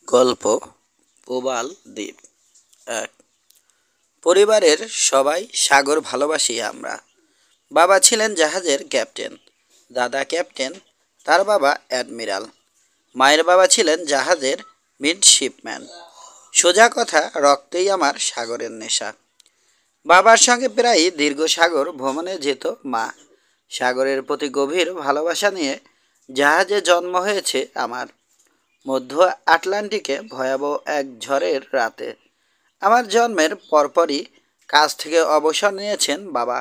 গল্প প্রবাল দ্বীপ। এক পরিবারের সবাই সাগর ভালোবাসি আমরা। বাবা ছিলেন জাহাজের ক্যাপ্টেন, দাদা ক্যাপ্টেন, তার বাবা অ্যাডমিরাল, মায়ের বাবা ছিলেন জাহাজের মিডশিপম্যান। সোজা কথা, রক্তেই আমার সাগরের নেশা। বাবার সঙ্গে প্রায়ই দীর্ঘ সাগর ভ্রমণে যেত মা। সাগরের প্রতি গভীর ভালোবাসা নিয়ে জাহাজে জন্ম হয়েছে আমার। মধ্য আটলান্টিকে ভয়াবহ এক ঝড়ের রাতে আমার জন্মের পরপরই কাজ থেকে অবসর নিয়েছেন বাবা।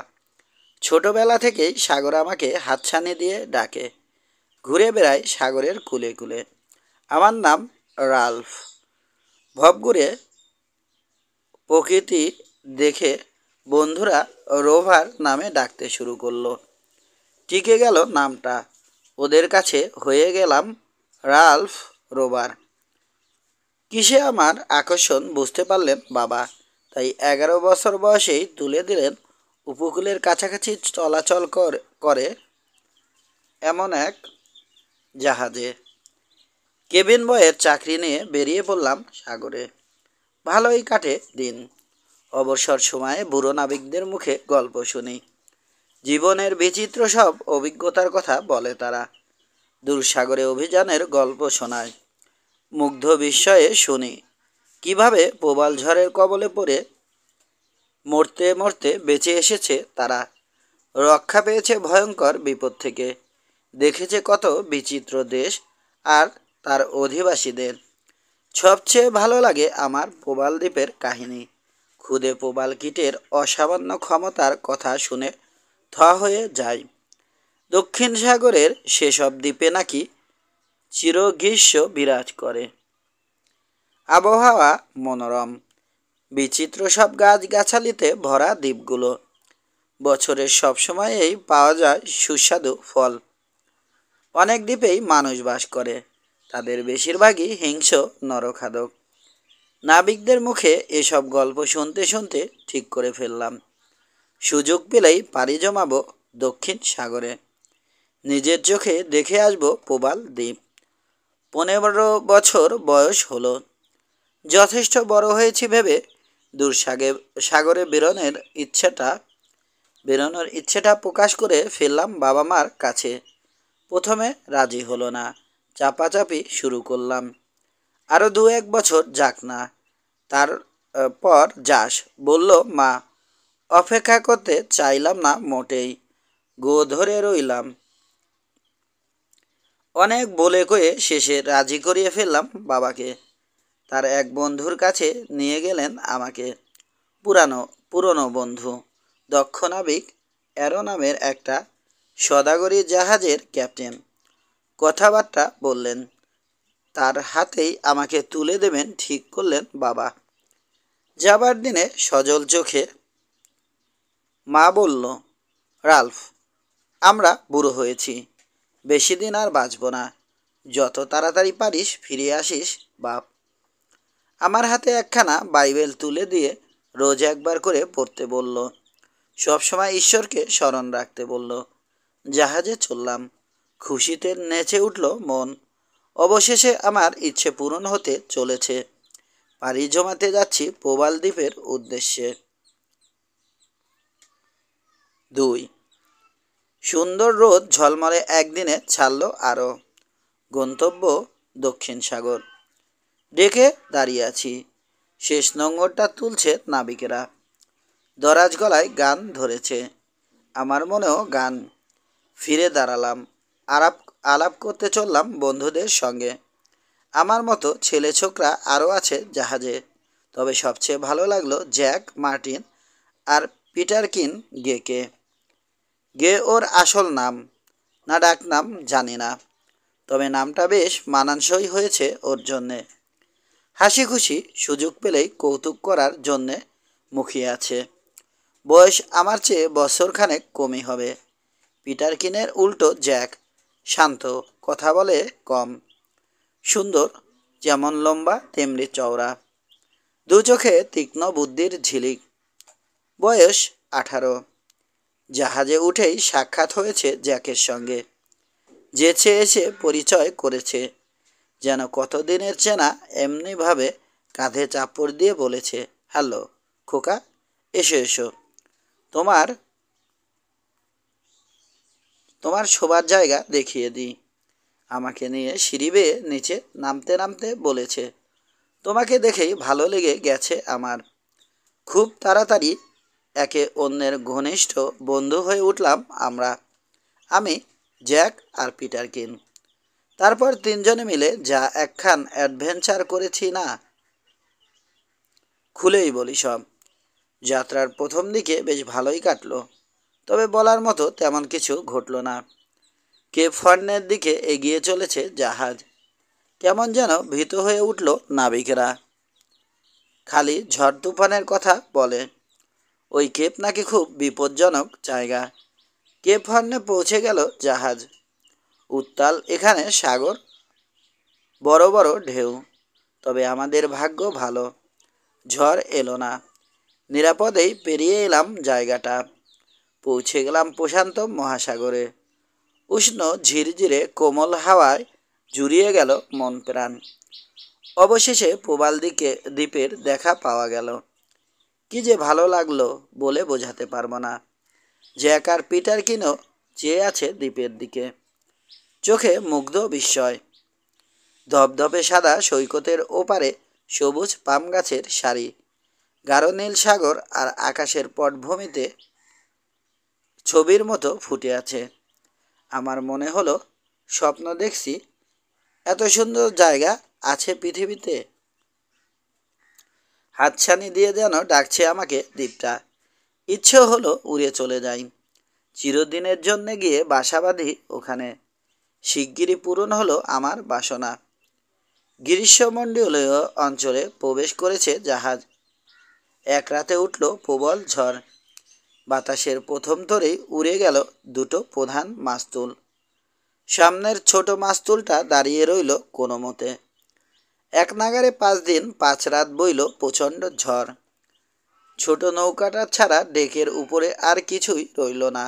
ছোটবেলা থেকেই সাগর আমাকে হাতছানি দিয়ে ডাকে, ঘুরে বেড়ায় সাগরের কূলে কূলে। আমার নাম রাল্ফ। ভবঘুরে প্রকৃতি দেখে বন্ধুরা রোভার নামে ডাকতে শুরু করলো। টিকে গেল নামটা, ওদের কাছে হয়ে গেলাম রাল্ফ রোভার। কিসে আমার আকর্ষণ বুঝতে পারলেন বাবা, তাই 11 বছর বয়সেই তুলে দিলেন উপকূলের কাছাকাছি চলাচল করে এমন এক জাহাজে। কেবিন বয়ের চাকরি নিয়ে বেরিয়ে পড়লাম সাগরে। ভালোই কাটে দিন। অবসর সময়ে বুড়ো নাবিকদের মুখে গল্প শুনি। জীবনের বিচিত্র সব অভিজ্ঞতার কথা বলে তারা। দূরসাগরে অভিযানের গল্প শোনায়। মুগ্ধ বিস্ময়ে শুনি কিভাবে প্রবাল ঝড়ের কবলে পড়ে মরতে মরতে বেঁচে এসেছে তারা। রক্ষা পেয়েছে ভয়ঙ্কর বিপদ থেকে। দেখেছে কত বিচিত্র দেশ আর তার অধিবাসীদের। সবচেয়ে ভালো লাগে আমার প্রবাল দ্বীপের কাহিনী। ক্ষুদে প্রবাল কীটের অসামান্য ক্ষমতার কথা শুনে থ হয়ে যায়। দক্ষিণ সাগরের সেসব দ্বীপে নাকি চিরগ্রীষ্ম বিরাজ করে। আবহাওয়া মনোরম, বিচিত্র সব গাছগাছালিতে ভরা দ্বীপগুলো। বছরের সব সময়েই পাওয়া যায় সুস্বাদু ফল। অনেক দ্বীপেই মানুষ বাস করে, তাদের বেশিরভাগই হিংস্র নরখাদক। নাবিকদের মুখে এসব গল্প শুনতে শুনতে ঠিক করে ফেললাম, সুযোগ পেলেই পাড়ি জমাবো দক্ষিণ সাগরে। নিজের চোখে দেখে আসবো প্রবাল দ্বীপ। 15 বছর বয়স হলো। যথেষ্ট বড় হয়েছি ভেবে সাগরে বেরোনোর ইচ্ছেটা প্রকাশ করে ফেললাম বাবা মার কাছে। প্রথমে রাজি হলো না, চাপাচাপি শুরু করলাম। আরও 2-1 বছর যাক না, তারপর যাস, বলল মা। অপেক্ষা করতে চাইলাম না মোটেই, গো ধরে রইলাম। অনেক বলে কয়ে শেষে রাজি করিয়ে ফেললাম বাবাকে। তার এক বন্ধুর কাছে নিয়ে গেলেন আমাকে। পুরনো বন্ধু, দক্ষ নাবিক, অ্যারো নামের একটা সদাগরি জাহাজের ক্যাপ্টেন। কথাবার্তা বললেন, তার হাতেই আমাকে তুলে দেবেন ঠিক করলেন বাবা। যাবার দিনে সজল চোখে মা বলল, রাল্ফ, আমরা বুড়ো হয়েছি, বেশি দিন আর বাঁচব না। যত তাড়াতাড়ি পারিস ফিরে আসিস বাপ। আমার হাতে একখানা বাইবেল তুলে দিয়ে রোজ একবার করে পড়তে বলল। সবসময় ঈশ্বরকে স্মরণ রাখতে বলল। জাহাজে চললাম, খুশিতে নেচে উঠল মন। অবশেষে আমার ইচ্ছে পূরণ হতে চলেছে। পাড়ি জমাতে যাচ্ছি প্রবাল দ্বীপের উদ্দেশ্যে। 2 সুন্দর রোদ ঝলমলে একদিনে ছাড়ল আরও। গন্তব্য দক্ষিণ সাগর। ডেকে দাঁড়িয়ে আছি, শেষ নোঙরটা তুলছে নাবিকেরা। দরাজ গলায় গান ধরেছে, আমার মনেও গান। ফিরে দাঁড়ালাম, আলাপ করতে চললাম বন্ধুদের সঙ্গে। আমার মতো ছেলে ছোকরা আরও আছে জাহাজে, তবে সবচেয়ে ভালো লাগলো জ্যাক মার্টিন আর পিটারকিন গেকে। গে ওর আসল নাম না ডাকনাম জানি না, তবে নামটা বেশ মানানসই হয়েছে ওর জন্যে। হাসি খুশি সুযোগ পেলেই কৌতুক করার জন্যে মুখিয়ে আছে। বয়স আমার চেয়ে বছরখানেক কমই হবে। পিটারকিনের উল্টো জ্যাক, শান্ত, কথা বলে কম, সুন্দর, যেমন লম্বা তেমনি চওড়া, দু চোখে তীক্ষ্ণ বুদ্ধির ঝিলিক। বয়স 18। জাহাজে উঠেই সাক্ষাৎ হয়েছে জ্যাকের সঙ্গে। যেচে এসে পরিচয় করেছে। যেন কতদিনের চেনা, এমনিভাবে কাঁধে চাপড় দিয়ে বলেছে, হ্যালো খোকা, এসো এসো, তোমার তোমার শোবার জায়গা দেখিয়ে দিই। আমাকে নিয়ে সিঁড়ি বেয়ে নিচে নামতে নামতে বলেছে, তোমাকে দেখেই ভালো লেগে গেছে আমার। খুব তাড়াতাড়ি একে অন্যের ঘনিষ্ঠ বন্ধু হয়ে উঠলাম আমরা, আমি, জ্যাক আর পিটার কিন। তারপর তিনজনে মিলে যা একখান অ্যাডভেঞ্চার করেছি না, খুলেই বলি সব। যাত্রার প্রথম দিকে বেশ ভালোই কাটলো, তবে বলার মতো তেমন কিছু ঘটল না। কেপ হর্নের দিকে এগিয়ে চলেছে জাহাজ। কেমন যেন ভীত হয়ে উঠল নাবিকেরা। খালি ঝড় তুফানের কথা বলে। ওই কেপ নাকি খুব বিপজ্জনক জায়গা। কেপ হর্নে পৌঁছে গেল জাহাজ। উত্তাল এখানে সাগর, বড় বড় ঢেউ। তবে আমাদের ভাগ্য ভালো, ঝড় এলো না। নিরাপদেই পেরিয়ে এলাম জায়গাটা। পৌঁছে গেলাম প্রশান্ত মহাসাগরে। উষ্ণ ঝিরঝিরে কোমল হাওয়ায় জুড়িয়ে গেল মন প্রাণ। অবশেষে প্রবাল দ্বীপের দেখা পাওয়া গেল। কি যে ভালো লাগলো বলে বোঝাতে পারবো না। জ্যাক আর পিটার কিনও চেয়ে আছে দ্বীপের দিকে, চোখে মুগ্ধ বিস্ময়। ধবধবে সাদা সৈকতের ওপারে সবুজ পাম গাছের সারি, গাঢ় নীল সাগর আর আকাশের পটভূমিতে ছবির মতো ফুটে আছে। আমার মনে হলো স্বপ্ন দেখছি, এত সুন্দর জায়গা আছে পৃথিবীতে। হাতছানি দিয়ে যেন ডাকছে আমাকে দ্বীপটা। ইচ্ছে হলো উড়ে চলে যাই, চিরদিনের জন্যে গিয়ে বাসা বাঁধি ওখানে। শিগগিরই পূরণ হলো আমার বাসনা। গ্রীষ্মমণ্ডলীয় অঞ্চলে প্রবেশ করেছে জাহাজ। এক রাতে উঠল প্রবল ঝড়। বাতাসের প্রথম তরেই উড়ে গেল দুটো প্রধান মাস্তুল। সামনের ছোট মাস্তুলটা দাঁড়িয়ে রইল কোনো মতে। এক নাগারে 5 দিন 5 রাত বইল প্রচণ্ড ঝড়। ছোট নৌকাটা ছাড়া ডেকের উপরে আর কিছুই রইল না।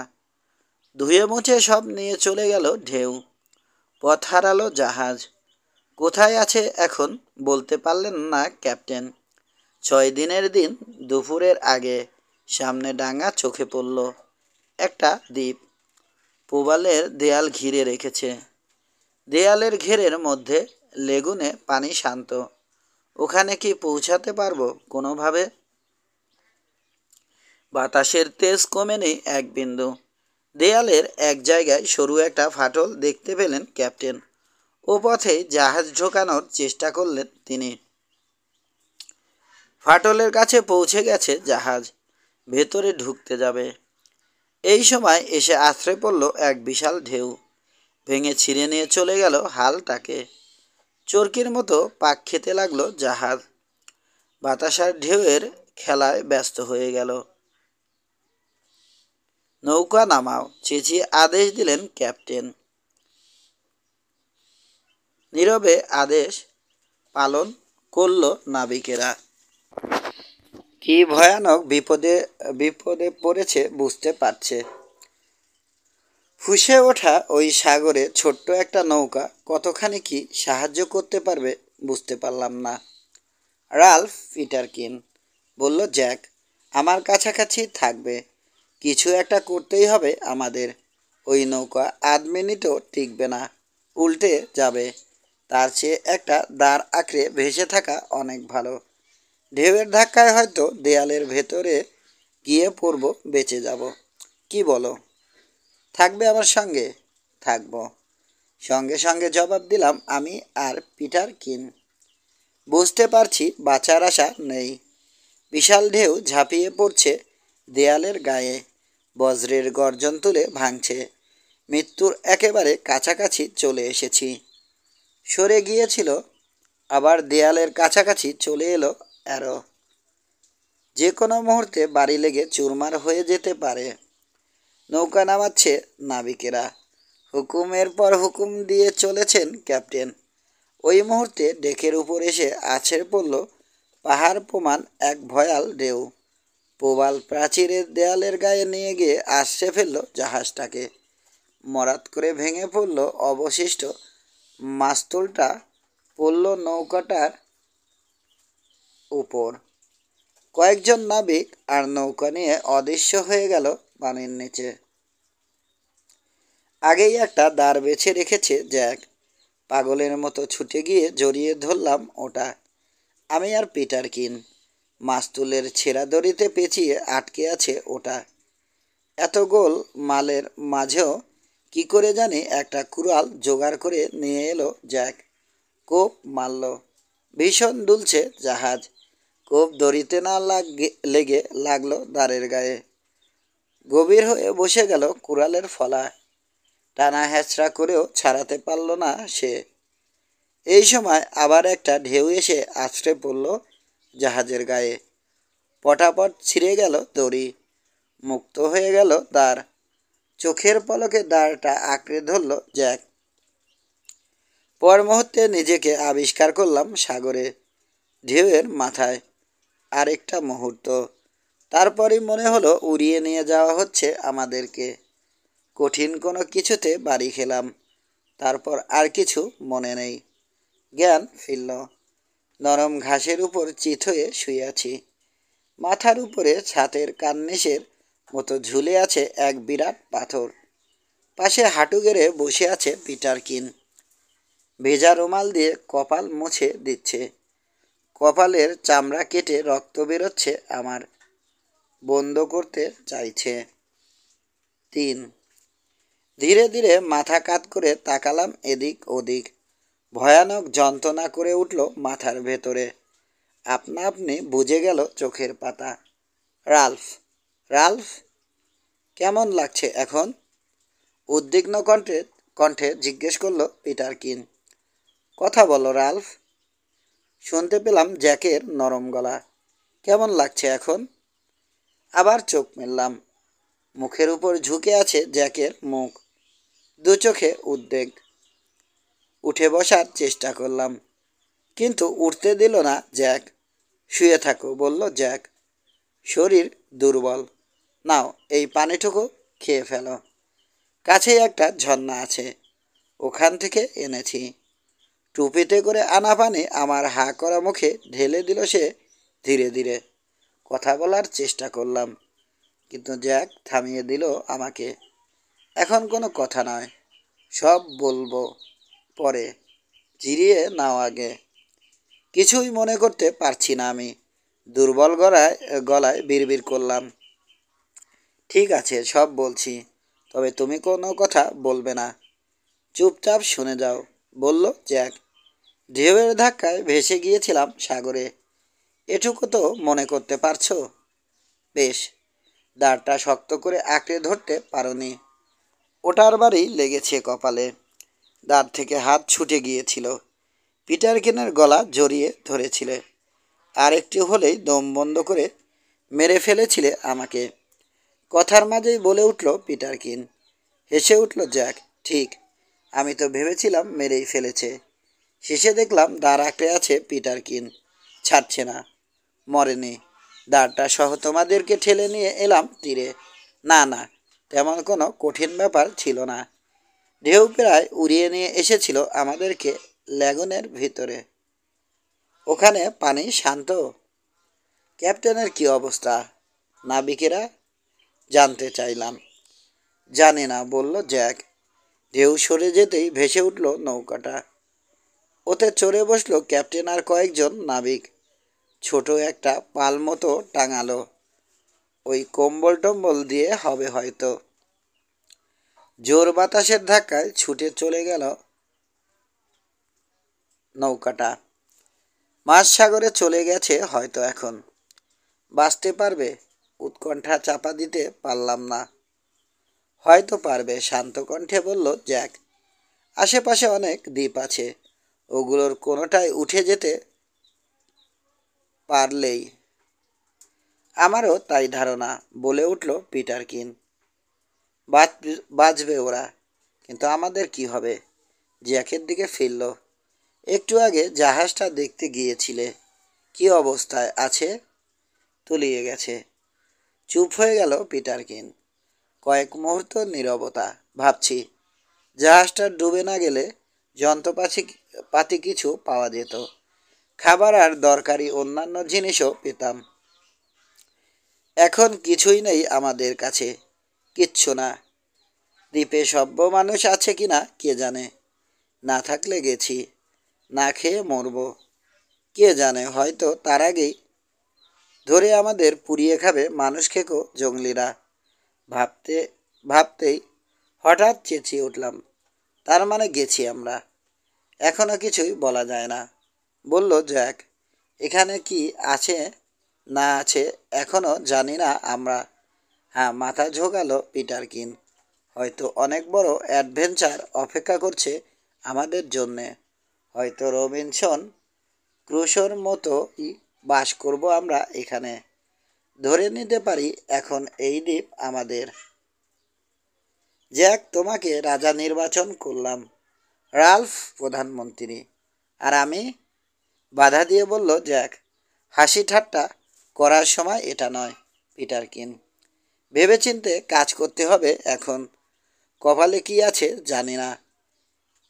ধুয়ে মুছে সব নিয়ে চলে গেল ঢেউ। পথ হারালো জাহাজ। কোথায় আছে এখন বলতে পারলেন না ক্যাপ্টেন। 6 দিনের দিন দুপুরের আগে সামনে ডাঙা চোখে পড়ল। একটা দ্বীপ, প্রবালের দেয়াল ঘিরে রেখেছে। দেয়ালের ঘেরের মধ্যে লেগুনে পানি শান্ত। ওখানে কি পৌঁছাতে পারবো কোনোভাবে? বাতাসের তেজ কমে নেই এক বিন্দু। দেয়ালের এক জায়গায় সরু একটা ফাটল দেখতে পেলেন ক্যাপ্টেন। ও পথে জাহাজ ঢোকানোর চেষ্টা করলেন তিনি। ফাটলের কাছে পৌঁছে গেছে জাহাজ, ভেতরে ঢুকতে যাবে। এই সময় এসে আছড়ে পড়ল এক বিশাল ঢেউ। ভেঙে ছিঁড়ে নিয়ে চলে গেল হালটাকে। চরকির মতো পাক খেতে লাগলো জাহাজ। বাতাসার ঢেউয়ের খেলায় ব্যস্ত হয়ে গেল। নৌকা নামাও, চেঁচিয়ে আদেশ দিলেন ক্যাপ্টেন। নীরবে আদেশ পালন করল নাবিকেরা। কি ভয়ানক বিপদে বিপদে পড়েছে বুঝতে পারছে। ফুঁসে ওঠা ওই সাগরে ছোট্ট একটা নৌকা কতখানি কি সাহায্য করতে পারবে বুঝতে পারলাম না। রাল্ফ পিটারকিন, বলল জ্যাক, আমার কাছাকাছি থাকবে। কিছু একটা করতেই হবে আমাদের। ওই নৌকা 8 মিনিটও টিকবে না, উল্টে যাবে। তার চেয়ে একটা দাঁড় আঁকড়ে ভেসে থাকা অনেক ভালো। ঢেউয়ের ধাক্কায় হয়তো দেয়ালের ভেতরে গিয়ে পড়ব, বেঁচে যাব। কি বলো? থাকবে আমার সঙ্গে? থাকবো। সঙ্গে সঙ্গে জবাব দিলাম আমি আর পিটার কিন। বুঝতে পারছি বাঁচার আশা নেই। বিশাল ঢেউ ঝাঁপিয়ে পড়ছে দেয়ালের গায়ে, বজ্রের গর্জন তুলে ভাঙছে। মৃত্যুর একেবারে কাছাকাছি চলে এসেছি। সরে গিয়েছিল, আবার দেয়ালের কাছাকাছি চলে এলো অ্যারো। যে কোনো মুহূর্তে বাড়ি লেগে চুরমার হয়ে যেতে পারে। নৌকা নামাচ্ছে নাবিকেরা। হুকুমের পর হুকুম দিয়ে চলেছেন ক্যাপ্টেন। ওই মুহূর্তে ডেকের উপর এসে আছড়ে পড়ল পাহাড় প্রমাণ এক ভয়াল ঢেউ। প্রবাল প্রাচীরের দেয়ালের গায়ে নিয়ে গিয়ে আছড়ে ফেলল জাহাজটাকে। মরাত করে ভেঙে পড়ল অবশিষ্ট মাস্তুলটা। পড়ল নৌকাটার উপর। কয়েকজন নাবিক আর নৌকা নিয়ে অদৃশ্য হয়ে গেল পানির নিচে। আগেই একটা দাঁড় বেছে রেখেছে জ্যাক। পাগলের মতো ছুটে গিয়ে জড়িয়ে ধরলাম ওটা। আমি আর পিটারকিন। মাস্তুলের ছেঁড়া দড়িতে পেঁচিয়ে আটকে আছে ওটা। এত গোল মালের মাঝেও কি করে জানি একটা কুড়াল জোগাড় করে নিয়ে এলো জ্যাক। কোপ মারল। ভীষণ দুলছে জাহাজ। কোপ দড়িতে না লেগে লাগলো দাঁড়ের গায়ে। গভীর হয়ে বসে গেল কুড়ালের ফলা। টানা হ্যাচড়া করেও ছাড়াতে পারল না সে। এই সময় আবার একটা ঢেউ এসে আছড়ে পড়ল জাহাজের গায়ে। পটাপট ছিঁড়ে গেল দড়ি। মুক্ত হয়ে গেল দাঁড়। চোখের পলকে দাঁড়টা আঁকড়ে ধরল জ্যাক। পর মুহূর্তে নিজেকে আবিষ্কার করলাম সাগরে, ঢেউয়ের মাথায়। আরেকটা মুহূর্ত, তারপরই মনে হলো উড়িয়ে নিয়ে যাওয়া হচ্ছে আমাদেরকে। কঠিন কোনো কিছুতে বাড়ি খেলাম। তারপর আর কিছু মনে নেই। জ্ঞান ফিরল। নরম ঘাসের উপর চিত হয়ে শুয়ে আছি। মাথার উপরে ছাতের কার্নিশের মতো ঝুলে আছে এক বিরাট পাথর। পাশে হাঁটু গেড়ে বসে আছে পিটারকিন। ভেজা রুমাল দিয়ে কপাল মুছে দিচ্ছে। কপালের চামড়া কেটে রক্ত বেরোচ্ছে আমার। বন্ধ করতে চাইছে। 3। ধীরে ধীরে মাথা কাত করে তাকালাম এদিক ওদিক। ভয়ানক যন্ত্রণা করে উঠল মাথার ভেতরে। আপনা আপনি বুঝে গেল চোখের পাতা। রাল্ফ। রাল্ফ, কেমন লাগছে এখন? উদ্বিগ্ন কণ্ঠে জিজ্ঞেস করল পিটারকিন। কথা বলো রাল্ফ। শুনতে পেলাম জ্যাকের নরম গলা। কেমন লাগছে এখন? আবার চোখ মেললাম। মুখের উপর ঝুঁকে আছে জ্যাকের মুখ। দু চোখে উদ্বেগ। উঠে বসার চেষ্টা করলাম, কিন্তু উঠতে দিল না জ্যাক। শুয়ে থাকো বলল জ্যাক। শরীর দুর্বল। নাও এই পানিটুকু খেয়ে ফেলো। কাছেই একটা ঝর্ণা আছে, ওখান থেকে এনেছি। টুপিতে করে আনা পানি আমার হা করা মুখে ঢেলে দিল সে ধীরে ধীরে। কথা বলার চেষ্টা করলাম, কিন্তু জ্যাক থামিয়ে দিল আমাকে। এখন কোনো কথা নয়, সব বলবো পরে। জিরিয়ে নাও আগে। কিছুই মনে করতে পারছি না আমি। দুর্বল গলায় বিড়বিড় করলাম। ঠিক আছে, সব বলছি, তবে তুমি কোনো কথা বলবে না। চুপচাপ শুনে যাও বলল জ্যাক। ঢেউয়ের ধাক্কায় ভেসে গিয়েছিলাম সাগরে, এটুকু তো মনে করতে পারছো? বেশ। দাঁড়টা শক্ত করে আঁকড়ে ধরতে পারোনি। ওটার বাড়ি লেগেছে কপালে। দাঁড় থেকে হাত ছুটে গিয়েছিল। পিটারকিনের গলা জড়িয়ে ধরেছিলে। আর একটু হলেই দম বন্ধ করে মেরে ফেলেছিলে আমাকে। কথার মাঝেই বলে উঠল পিটারকিন। হেসে উঠল জ্যাক। ঠিক, আমি তো ভেবেছিলাম মেরেই ফেলেছে। শেষে দেখলাম দাঁড় আঁকড়ে আছে পিটারকিন, ছাড়ছে না। মরেনি। দাঁড়টা সহ তোমাদেরকে ঠেলে নিয়ে এলাম তীরে। না না, তেমন কোনো কঠিন ব্যাপার ছিল না। ঢেউ প্রায় উড়িয়ে নিয়ে এসেছিল আমাদেরকে ল্যাগুনের ভিতরে। ওখানে পানি শান্ত। ক্যাপ্টেনের কি অবস্থা? নাবিকেরা? জানতে চাইলাম। জানি না বলল জ্যাক। ঢেউ সরে যেতেই ভেসে উঠল নৌকাটা। ওতে চড়ে বসলো ক্যাপ্টেন আর কয়েকজন নাবিক। ছোট একটা পাল মতো টাঙালো। ওই কম্বল টম্বল দিয়ে হবে হয়তো। জোর বাতাসের ধাক্কায় ছুটে চলে গেল নৌকাটা। মাঝ সাগরে চলে গেছে হয়তো এখন। বাঁচতে পারবে? উৎকণ্ঠা চাপা দিতে পারলাম না। হয়তো পারবে, শান্ত কণ্ঠে বলল জ্যাক। আশেপাশে অনেক দ্বীপ আছে, ওগুলোর কোনোটায় উঠে যেতে পারলেই। আমারও তাই ধারণা, বলে উঠল পিটারকিন। বাঁচবে ওরা, কিন্তু আমাদের কি হবে? জ্যাকের দিকে ফিরল। একটু আগে জাহাজটা দেখতে গিয়েছিলে, কি অবস্থায় আছে? তলিয়ে গেছে। চুপ হয়ে গেল পিটারকিন। কয়েক মুহূর্ত নীরবতা। ভাবছি, জাহাজটা ডুবে না গেলে যন্ত্রপাতি পাতি কিছু পাওয়া যেত, খাবার আর দরকারি অন্যান্য জিনিসও পেতাম। এখন কিছুই নেই আমাদের কাছে, কিচ্ছু না। দ্বীপে সভ্য মানুষ আছে কিনা কে জানে, না থাকলে গেছি, না খেয়ে মরব, কে জানে হয়তো তার আগেই ধরে আমাদের পুড়িয়ে খাবে মানুষ খেকো জঙ্গলিরা। ভাবতে ভাবতেই হঠাৎ চেঁচিয়ে উঠলাম, তার মানে গেছি আমরা? এখনো কিছুই বলা যায় না, বলল জ্যাক। এখানে কি আছে না আছে এখনো জানি না আমরা। হ্যাঁ, মাথা ঝোঁকালো পিটারকিন। হয়তো অনেক বড় অ্যাডভেঞ্চার অপেক্ষা করছে আমাদের জন্যে। হয়তো রবিনসন ক্রুশোর মতোই বাস করব আমরা এখানে। ধরে নিতে পারি এখন এই দ্বীপ আমাদের। জ্যাক, তোমাকে রাজা নির্বাচন করলাম, রাল্ফ প্রধানমন্ত্রী, আর আমি? বাধা দিয়ে বলল জ্যাক। হাসি ঠাট্টা করার সময় এটা নয়, পিটারকিন। ভেবেচিন্তে কাজ করতে হবে এখন। কপালে কি আছে জানি না।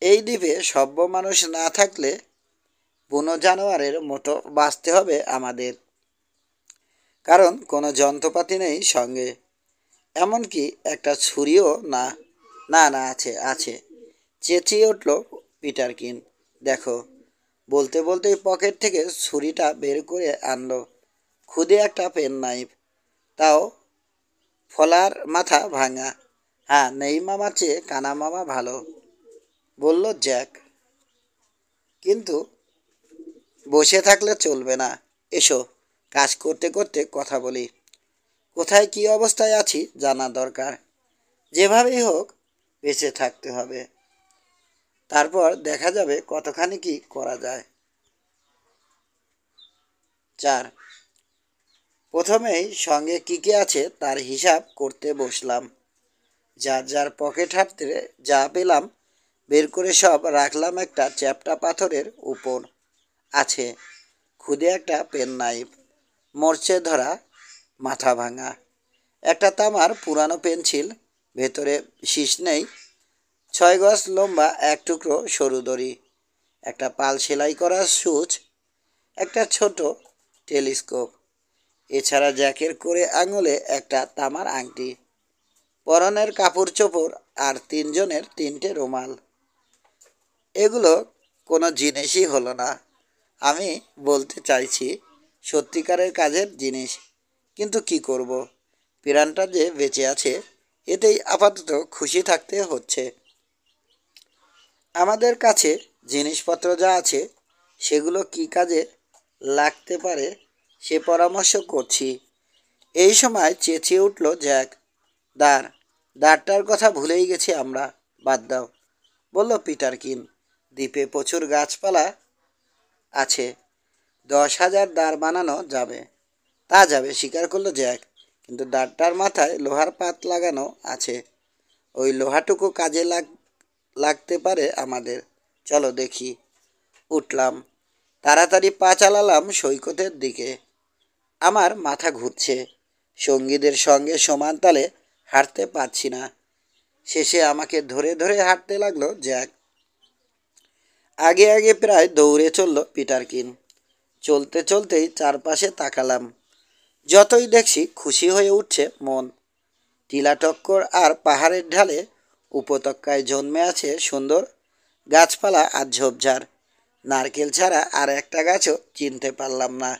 এই দ্বীপে সভ্য মানুষ না থাকলে বুনো জানোয়ারের মতো বাঁচতে হবে আমাদের, কারণ কোনো যন্ত্রপাতি নেই সঙ্গে, এমনকি একটা ছুরিও না। না না, আছে আছে, চেঁচিয়ে উঠল পিটারকিন। দেখো। বলতে বলতেই পকেট থেকে ছুরিটা বের করে আনলো, খুদে একটা পেন নাইফ, তাও ফলার মাথা ভাঙা। হ্যাঁ, নেই মামার চেয়ে কানা মামা ভালো, বলল জ্যাক। কিন্তু বসে থাকলে চলবে না, এসো কাজ করতে করতে কথা বলি। কোথায় কী অবস্থায় আছি জানা দরকার, যেভাবেই হোক বেঁচে থাকতে হবে, তারপর দেখা যাবে কতখানি কি করা যায়। 4, প্রথমেই সঙ্গে কী কী আছে তার হিসাব করতে বসলাম। যার যার পকেট হাঁটতে যা পেলাম বের করে সব রাখলাম একটা চ্যাপ্টা পাথরের উপর। আছে খুদে একটা পেন নাইফ, মরচে ধরা মাথা ভাঙা, একটা তামার পুরানো পেন্সিল, ভেতরে শীষ নেই, 6 গজ লম্বা এক টুকরো সরু দড়ি, একটা পাল সেলাই করা সুচ, একটা ছোট টেলিস্কোপ, এছাড়া জ্যাকের করে আঙুলে একটা তামার আংটি, পরনের কাপড় চোপড় আর 3 জনের 3টে রুমাল। এগুলো কোনো জিনিসই হলো না। আমি বলতে চাইছি সত্যিকারের কাজের জিনিস, কিন্তু কি করব, প্রাণটা যে বেঁচে আছে এতেই আপাতত খুশি থাকতে হচ্ছে। আমাদের কাছে জিনিসপত্র যা আছে সেগুলো কি কাজে লাগতে পারে সে পরামর্শ করছি। এই সময় চেঁচিয়ে উঠল জ্যাক, দাঁড়, দাঁড়টার কথা ভুলেই গেছি আমরা, বাদ দাও, বলল পিটারকিন। দ্বীপে প্রচুর গাছপালা আছে, 10,000 দাঁড় বানানো যাবে। তা যাবে, স্বীকার করলো জ্যাক, কিন্তু দাঁড়টার মাথায় লোহার পাত লাগানো আছে, ওই লোহাটুকু কাজে লাগতে পারে আমাদের। চলো দেখি। উঠলাম, তাড়াতাড়ি পা চালালাম সৈকতের দিকে। আমার মাথা ঘুরছে, সঙ্গীদের সঙ্গে সমান তালে হাঁটতে পারছি না। শেষে আমাকে ধরে ধরে হাঁটতে লাগলো জ্যাক। আগে আগে প্রায় দৌড়ে চলল পিটারকিন। চলতে চলতেই চারপাশে তাকালাম, যতই দেখছি খুশি হয়ে উঠছে মন। টিলাটক্কর আর পাহাড়ের ঢালে উপত্যকায় জন্মে আছে সুন্দর গাছপালা আর ঝোপঝাড়। নারকেল ছাড়া আর একটা গাছও চিনতে পারলাম না।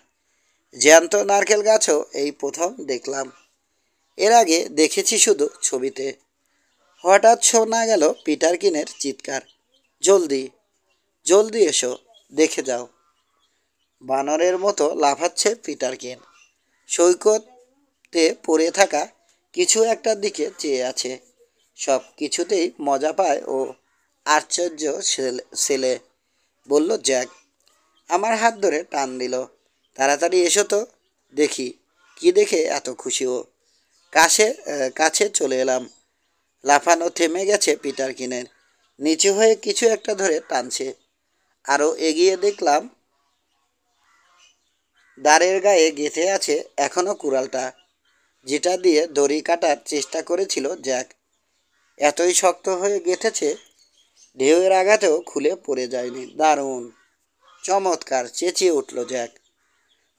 জ্যান্ত নারকেল গাছও এই প্রথম দেখলাম, এর আগে দেখেছি শুধু ছবিতে। হঠাৎ শোনা গেল পিটারকিনের চিৎকার, জলদি জলদি এসো, দেখে যাও। বানরের মতো লাফাচ্ছে পিটারকিন, সৈকতে পড়ে থাকা কিছু একটার দিকে চেয়ে আছে। সব কিছুতেই মজা পায় ও, আশ্চর্য ছেলে, বলল জ্যাক। আমার হাত ধরে টান দিল, তাড়াতাড়ি এসো তো দেখি কি দেখে এত খুশি ও। কাছে চলে এলাম। লাফানো থেমে গেছে পিটারকিনের, নিচু হয়ে কিছু একটা ধরে টানছে। আরও এগিয়ে দেখলাম দাঁড়ের গায়ে গেঁথে আছে এখনো কুড়ালটা, যেটা দিয়ে দড়ি কাটার চেষ্টা করেছিল জ্যাক। এতই শক্ত হয়ে গেঁথেছে ঢেউয়ের আঘাতেও খুলে পড়ে যায়নি। দারুণ, চমৎকার, চেঁচিয়ে উঠল জ্যাক।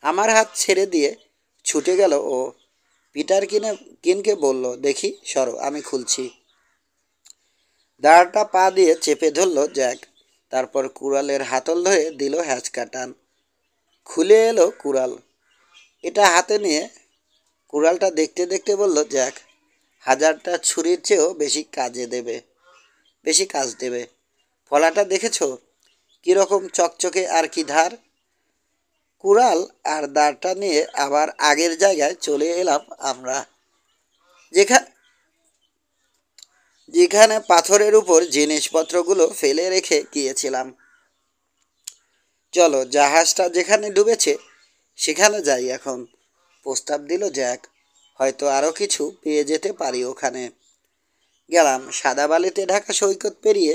আমার হাত ছেড়ে দিয়ে ছুটে গেল ও। পিটার কিনকে বলল, দেখি সরো, আমি খুলছি। দাঁড়টা পা দিয়ে চেপে ধরল জ্যাক। তারপর কুড়ালের হাতল ধরে দিল হ্যাঁচকা টান। খুলে এলো কুড়াল। এটা হাতে নিয়ে কুড়ালটা দেখতে দেখতে বলল জ্যাক, হাজারটা ছুরির চেয়েও বেশি কাজ দেবে। ফলাটা দেখেছ কীরকম চকচকে আর কি ধার। কুড়াল আর দাঁড়টা নিয়ে আবার আগের জায়গায় চলে এলাম আমরা, যেখানে যেখানে পাথরের উপর জিনিসপত্রগুলো ফেলে রেখে গিয়েছিলাম। চলো, জাহাজটা যেখানে ডুবেছে সেখানে যাই এখন, প্রস্তাব দিল জ্যাক। হয়তো আরও কিছু পেয়ে যেতে পারি ওখানে। গেলাম। সাদা বালিতে ঢাকা সৈকত পেরিয়ে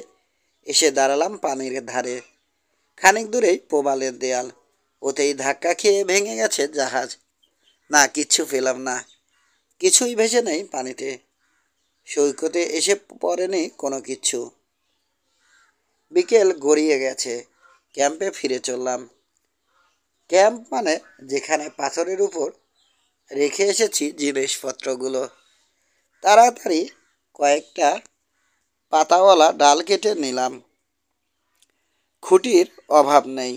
এসে দাঁড়ালাম পানির ধারে। খানিক দূরেই প্রবালের দেয়াল, ওতেই ধাক্কা খেয়ে ভেঙে গেছে জাহাজ। না, কিচ্ছু পেলাম না, কিছুই ভেসে নেই পানিতে। সৈকতে এসে পড়েনি কোনো কিচ্ছু। বিকেল গড়িয়ে গেছে, ক্যাম্পে ফিরে চললাম। ক্যাম্প মানে যেখানে পাথরের উপর রেখে এসেছি জিনিসপত্রগুলো। তাড়াতাড়ি কয়েকটা পাতাওয়ালা ডাল কেটে নিলাম। খুঁটির অভাব নেই।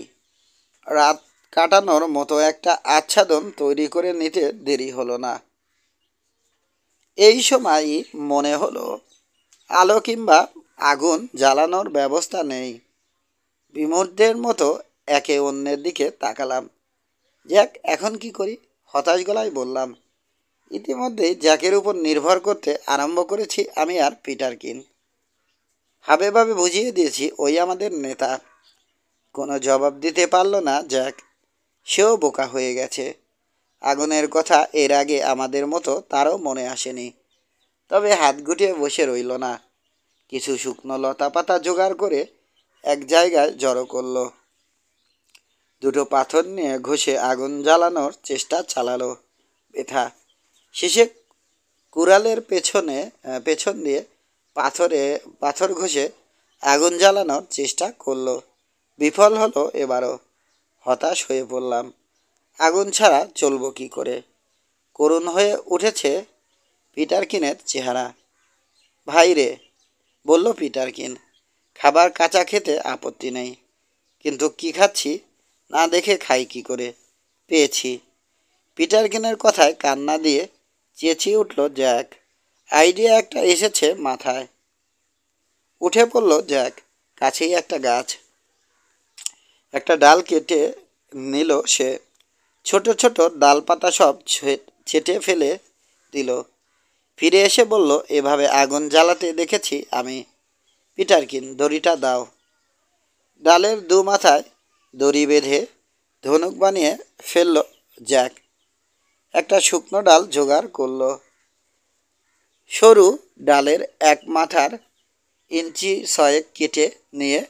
রাত কাটানোর মতো একটা আচ্ছাদন তৈরি করে নিতে দেরি হলো না। এই সময়ই মনে হলো আলো কিংবা আগুন জ্বালানোর ব্যবস্থা নেই। বিমূঢ়দের মতো একে অন্যের দিকে তাকালাম। জ্যাক, এখন কি করি? হতাশ গলায় বললাম। ইতিমধ্যেই জ্যাকের উপর নির্ভর করতে আরম্ভ করেছি আমি আর পিটারকিন। হাবে বুঝিয়ে দিয়েছি ওই আমাদের নেতা। কোনো জবাব দিতে পারল না জ্যাক। সেও বোকা হয়ে গেছে। আগুনের কথা এর আগে আমাদের মতো তারও মনে আসেনি। তবে হাত গুটিয়ে বসে রইল না। কিছু শুকনো লতা পাতা জোগাড় করে এক জায়গায় জড়ো করলো। দুটো পাথর নিয়ে ঘষে আগুন জ্বালানোর চেষ্টা চালালো। ব্যথা। শেষে কুড়ালের পেছন দিয়ে পাথর ঘষে আগুন জ্বালানোর চেষ্টা করলো। বিফল হলো এবারও। হতাশ হয়ে পড়লাম। আগুন ছাড়া চলবো কি করে? করুণ হয়ে উঠেছে পিটারকিনের চেহারা। ভাই রে, বলল পিটারকিন, খাবার কাঁচা খেতে আপত্তি নেই, কিন্তু কি খাচ্ছি না দেখে খাই কি করে? পেয়েছি। পিটারকিনের কথায় কান্না দিয়ে চেঁচিয়ে উঠল জ্যাক। আইডিয়া একটা এসেছে মাথায়। উঠে পড়ল জ্যাক। কাছেই একটা গাছ। একটা ডাল কেটে নিল সে। ছোট ছোট ডালপাতা সব ছেঁটে ফেলে দিল। ফিরে এসে বলল, এভাবে আগুন জ্বালাতে দেখেছি আমি। পিটারকিন, দড়িটা দাও। ডালের দু মাথায় দড়ি বেঁধে ধনুক বানিয়ে ফেলল জ্যাক। একটা শুকনো ডাল জোগাড় করল। সরু ডালের এক মাথার ইঞ্চি 6 কেটে নিয়ে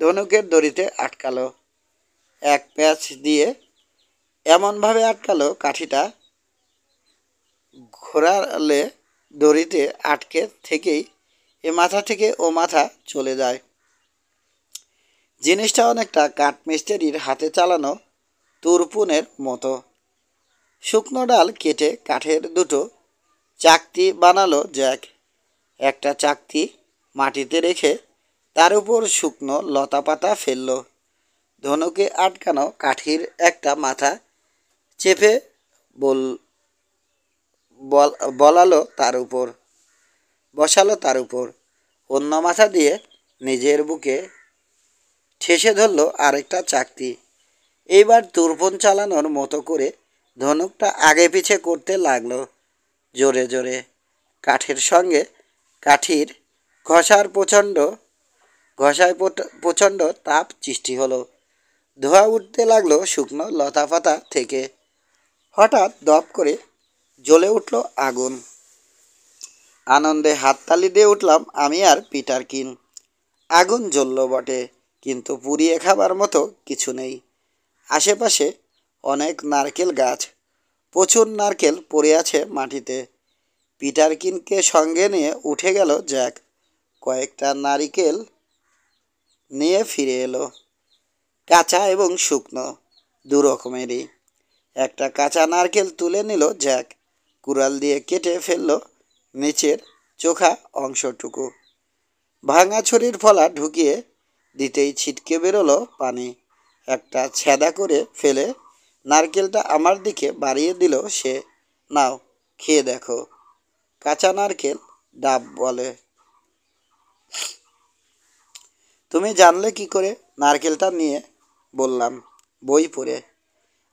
ধনুকের দড়িতে আটকালো। এক প্যাঁচ দিয়ে এমনভাবে আটকালো কাঠিটা ঘোরালে দড়িতে আটকে থেকেই এ মাথা থেকে ও মাথা চলে যায়। জিনিসটা অনেকটা কাঠমিস্ত্রির হাতে চালানো তুরপুনের মতো। শুকনো ডাল কেটে কাঠের দুটো চাকতি বানালো জ্যাক। একটা চাকতি মাটিতে রেখে তার উপর শুকনো লতাপাতা ফেলল। ধনুকে আটকানো কাঠির একটা মাথা চেপে বসালো তার উপর। অন্য মাথা দিয়ে নিজের বুকে ঠেসে ধরল আরেকটা চাকতি। এইবার তুরপন চালানোর মতো করে ধনুকটা আগে পিছে করতে লাগলো জোরে জোরে। কাঠের সঙ্গে কাঠির ঘষায় প্রচণ্ড তাপ সৃষ্টি হলো। ধোঁয়া উঠতে লাগলো শুকনো লতাপাতা থেকে। হঠাৎ দপ করে জ্বলে উঠল আগুন। আনন্দে হাততালি দিয়ে উঠলাম আমি আর পিটারকিন। আগুন জ্বলল বটে, কিন্তু পুড়িয়ে খাবার মতো কিছু নেই। আশেপাশে অনেক নারকেল গাছ। প্রচুর নারকেল পড়ে আছে মাটিতে। পিটারকিনকে সঙ্গে নিয়ে উঠে গেল জ্যাক। কয়েকটা নারিকেল নিয়ে ফিরে এলো, কাঁচা এবং শুকনো দু রকমেরই। একটা কাঁচা নারকেল তুলে নিল জ্যাক, কুড়াল দিয়ে কেটে ফেলল নিচের চোখা অংশটুকু। ভাঙা ছড়ির ফলা ঢুকিয়ে দিতেই ছিটকে বেরোলো পানি। একটা ছ্যাদা করে ফেলে নারকেলটা আমার দিকে বাড়িয়ে দিল সে। নাও, খেয়ে দেখো, কাঁচা নারকেল ডাব বলে। তুমি জানলে কি করে? নারকেলটা নিয়ে বললাম, বই পড়ে।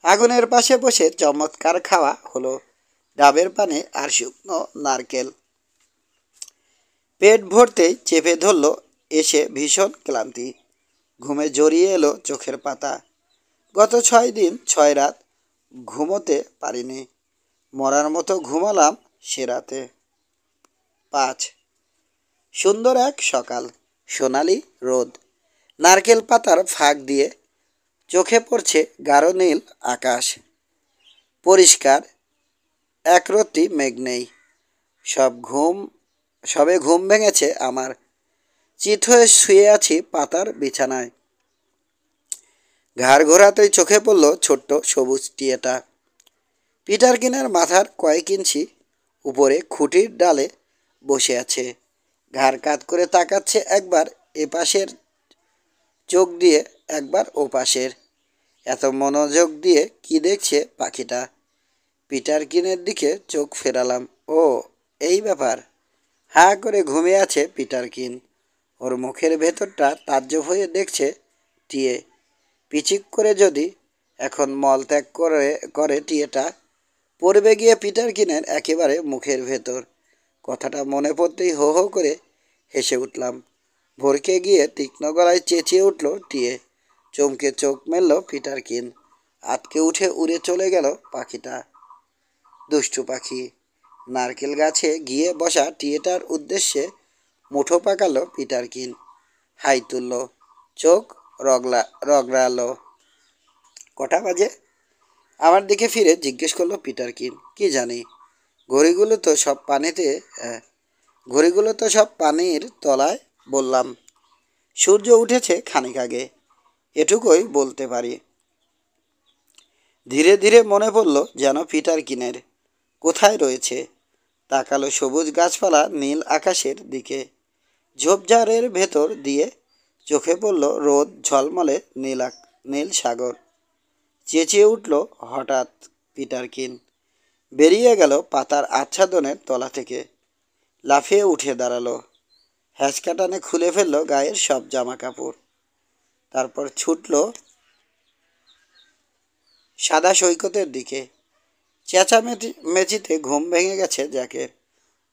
আগুনের পাশে বসে চমৎকার খাওয়া হলো ডাবের পানি আর শুকনো নারকেল। পেট ভরতেই চেপে ধরল এসে ভীষণ ক্লান্তি। ঘুমে জড়িয়ে এলো চোখের পাতা। গত 6 দিন 6 রাত ঘুমোতে পারিনি। মরার মতো ঘুমালাম সে রাতে। 5। সুন্দর এক সকাল, সোনালি রোদ, নারকেল পাতার ফাঁক দিয়ে চোখে পড়ছে গাঢ় নীল আকাশ। পরিষ্কার, একরত্তি মেঘ নেই। সবে ঘুম ভেঙেছে আমার। চিত হয়ে শুয়ে আছি পাতার বিছানায়। ঘাড় ঘোরাতেই চোখে পড়ল ছোট্ট সবুজ টিয়েটা। পিটার কিনের মাথার কয়েক ইঞ্চি উপরে খুঁটির ডালে বসে আছে। ঘাড় কাত করে তাকাচ্ছে, একবার এপাশের চোখ দিয়ে, একবার ওপাশের। এত মনোযোগ দিয়ে কি দেখছে পাখিটা? পিটার কিনের দিকে চোখ ফেরালাম। ও, এই ব্যাপার। হাঁ করে ঘুমিয়ে আছে পিটার কিন। ওর মুখের ভেতরটা তাজ্জব হয়ে দেখছে টিয়ে। পিচিক করে যদি এখন মলত্যাগ করে টিয়েটা, পড়বে গিয়ে পিটার কিনের একেবারে মুখের ভেতর। কথাটা মনে পড়তেই হো হো করে হেসে উঠলাম। ভরকে গিয়ে তীক্ষ্ণ গলায় চেঁচিয়ে উঠল টিয়ে। চমকে চোখ মেলল পিটার কিন। আটকে উঠে উড়ে চলে গেল পাখিটা। দুষ্টু পাখি। নারকেল গাছে গিয়ে বসা টিয়েটার উদ্দেশ্যে মুঠো পাকালো পিটার কিন। হাই তুলল, চোখ রগড়ালো। কটা বাজে? আমার দিকে ফিরে জিজ্ঞেস করলো পিটার কিন। কি জানি, ঘড়িগুলো তো সব পানিতে ঘড়িগুলো তো সব পানির তলায়। বললাম, সূর্য উঠেছে খানিক আগে, এটুকুই বলতে পারি। ধীরে ধীরে মনে পড়ল যেন পিটার কিনের কোথায় রয়েছে। তাকালো সবুজ গাছপালা নীল আকাশের দিকে। ঝোপঝাড়ের ভেতর দিয়ে চোখে পড়ল রোদ ঝলমলে নীল সাগর। চেঁচিয়ে উঠল হঠাৎ পিটার কিন। বেরিয়ে গেল পাতার আচ্ছাদনের তলা থেকে। লাফিয়ে উঠে দাঁড়ালো। হ্যাঁচকা টানে খুলে ফেলল গায়ের সব জামা কাপড়। তারপর ছুটল সাদা সৈকতের দিকে। চেঁচামেচিতে ঘুম ভেঙে গেছে জ্যাকের।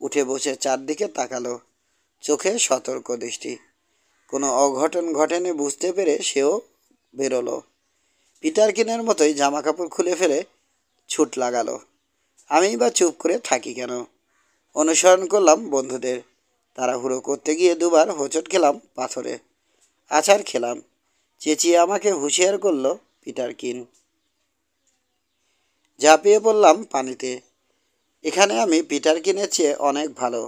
উঠে বসে চারদিকে তাকালো, চোখে সতর্ক দৃষ্টি। কোনো অঘটন ঘটেনি বুঝতে পেরে সেও বেরোলো। পিটার কিনের মতোই জামা কাপড় খুলে ফেলে ছুট লাগালো। আমি বা চুপ করে থাকি কেন? অনুসরণ করলাম বন্ধুদের। তাড়াহুড়ো করতে গিয়ে দুবার হোঁচট খেলাম পাথরে। আছাড় খেলাম। চেঁচিয়ে আমাকে হুঁশিয়ার করলো পিটার কিন। ঝাঁপিয়ে পড়লাম পানিতে। এখানে আমি পিটার কিনের চেয়ে অনেক ভালো,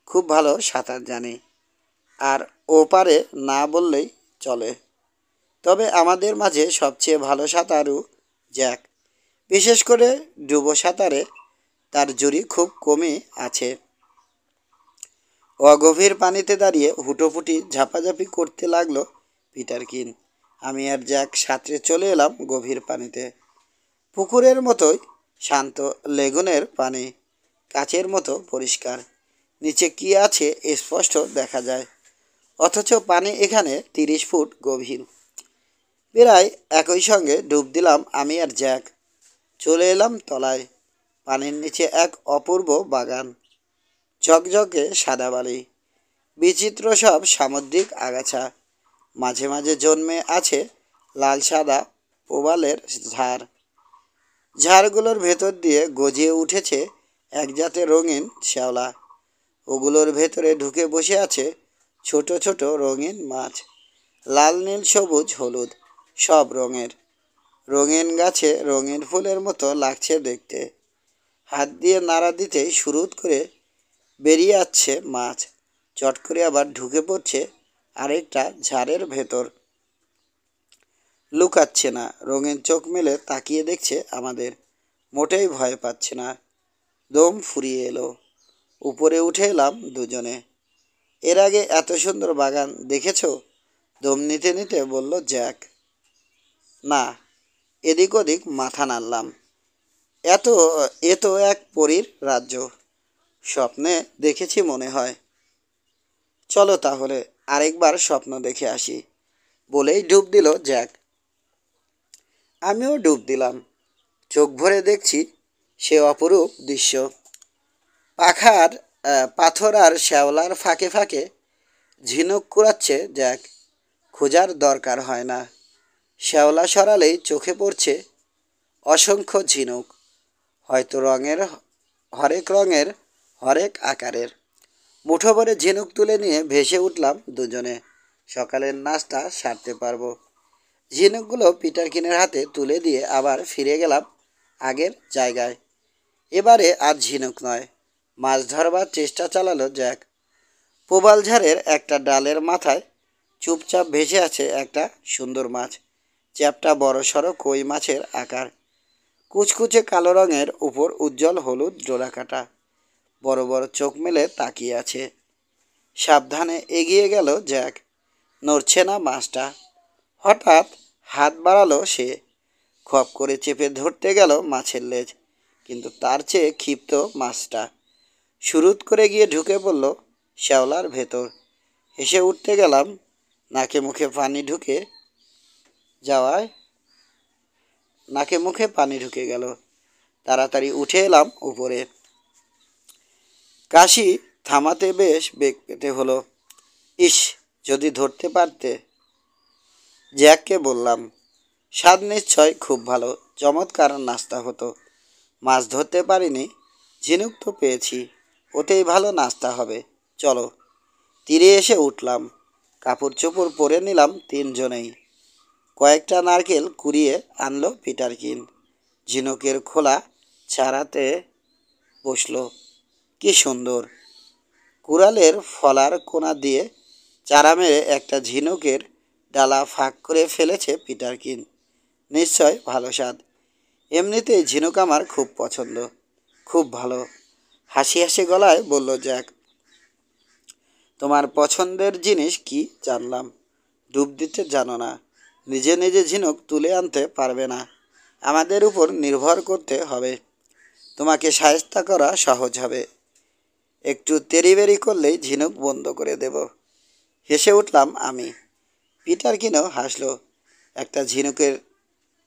খুব ভালো সাঁতার জানি। আর ও পারে না বললেই চলে। তবে আমাদের মাঝে সবচেয়ে ভালো সাঁতারু জ্যাক। বিশেষ করে ডুবো সাঁতারে তার জুড়ি খুব কমই আছে। অগভীর পানিতে দাঁড়িয়ে হুটোপুটি ঝাপাঝাপি করতে লাগলো পিটার কিন। আমি আর জ্যাক সাঁতরে চলে এলাম গভীর পানিতে। পুকুরের মতোই শান্ত লেগুনের পানি, কাচের মতো পরিষ্কার। নিচে কি আছে স্পষ্ট দেখা যায়, অথচ পানি এখানে 30 ফুট গভীর। প্রায় একই সঙ্গে ডুব দিলাম আমি আর জ্যাক। চলে এলাম তলায়। পানির নিচে এক অপূর্ব বাগান। ঝকঝকে সাদা বালি, বিচিত্র সব সামুদ্রিক আগাছা। মাঝে মাঝে জন্মে আছে লাল সাদা প্রবালের ঝাড়। ঝাড়গুলোর ভেতর দিয়ে গজিয়ে উঠেছে এক জাতের রঙিন শ্যাওলা। ওগুলোর ভেতরে ঢুকে বসে আছে ছোট ছোট রঙিন মাছ, লাল নীল সবুজ হলুদ সব রঙের। রঙিন গাছে রঙিন ফুলের মতো লাগছে দেখতে। হাত দিয়ে নাড়া দিতেই সুরুৎ করে বেরিয়ে আসছে মাছ। চট করে আবার ঢুকে পড়ছে আরেকটা ঝাড়ের ভেতর লুকাচ্ছে না। রঙিন চোখ মেলে তাকিয়ে দেখছে আমাদের। মোটেই ভয় পাচ্ছে না। দম ফুরিয়ে এলো। উপরে উঠে এলাম দুজনে। এর আগে এত সুন্দর বাগান দেখেছো? দম নিতে নিতে বলল জ্যাক। না। এদিক ওদিক মাথা নাড়লাম। এত এ তো এক পরীর রাজ্য। স্বপ্নে দেখেছি মনে হয়। চলো তাহলে আরেকবার স্বপ্ন দেখে আসি, বলেই ডুব দিল জ্যাক। আমিও ডুব দিলাম। চোখ ভরে দেখছি সে অপরূপ দৃশ্য। পাখার পাথর আর শ্যাওলার ফাঁকে ফাঁকে ঝিনুক কুড়াচ্ছে জ্যাক। খোঁজার দরকার হয় না। শ্যাওলা সরালেই চোখে পড়ছে অসংখ্য ঝিনুক। হয়তো হরেক রঙের, হরেক আকারের। মুঠো ভরে ঝিনুক তুলে নিয়ে ভেসে উঠলাম দুজনে। সকালের নাস্তা সারতে পারবো। ঝিনুকগুলো পিটারকিনের হাতে তুলে দিয়ে আবার ফিরে গেলাম আগের জায়গায়। এবারে আর ঝিনুক নয়, মাছ ধরবার চেষ্টা চালালো জ্যাক। প্রবাল ঝাড়ের একটা ডালের মাথায় চুপচাপ ভেসে আছে একটা সুন্দর মাছ। চ্যাপটা বড়সড় কই মাছের আকার। কুচকুচে কালো রঙের উপর উজ্জ্বল হলুদ ডোরাকাটা। বড় বড় চোখ মেলে তাকিয়ে আছে। সাবধানে এগিয়ে গেল জ্যাক। নড়ছে না মাছটা। হঠাৎ হাত বাড়ালো সে। খপ করে চেপে ধরতে গেল মাছের লেজ। কিন্তু তার চেয়ে ক্ষিপ্ত মাছটা সুরুৎ করে গিয়ে ঢুকে পড়ল শ্যাওলার ভেতর। হেসে উঠতে গেলাম। নাকে মুখে পানি ঢুকে যাওয়ায় নাকে মুখে পানি ঢুকে গেল। তাড়াতাড়ি উঠে এলাম উপরে। কাশি থামাতে বেশ বেগ পেতে হলো। ইস, যদি ধরতে পারতে। জ্যাককে বললাম, স্বাদ নিশ্চয় খুব ভালো, চমৎকার নাস্তা হতো। মাছ ধরতে পারিনি, ঝিনুক তো পেয়েছি, ওতেই ভালো নাস্তা হবে। চলো। তীরে এসে উঠলাম। কাপড় চোপড় পরে নিলাম তিনজনেই। কয়েকটা নারকেল কুড়িয়ে আনলো পিটারকিন। ঝিনুকের খোলা ছাড়াতে বসলো। কি সুন্দর! কুড়ালের ফলার কোণা দিয়ে চারা মেরে একটা ঝিনুকের ডালা ফাঁক করে ফেলেছে পিটারকিন। নিশ্চয় ভালো স্বাদ। এমনিতেই ঝিনুক আমার খুব পছন্দ। খুব ভালো। হাসি হাসি গলায় বলল জ্যাক। তোমার পছন্দের জিনিস কি জানলাম। ডুব দিতে জানো না। নিজে নিজে ঝিনুক তুলে আনতে পারবে না। আমাদের উপর নির্ভর করতে হবে। তোমাকে শায়েস্তা করা সহজ হবে। একটু তেড়িবেড়ি করলেই ঝিনুক বন্ধ করে দেব। হেসে উঠলাম আমি। পিটারকিনও হাসলো। একটা ঝিনুকের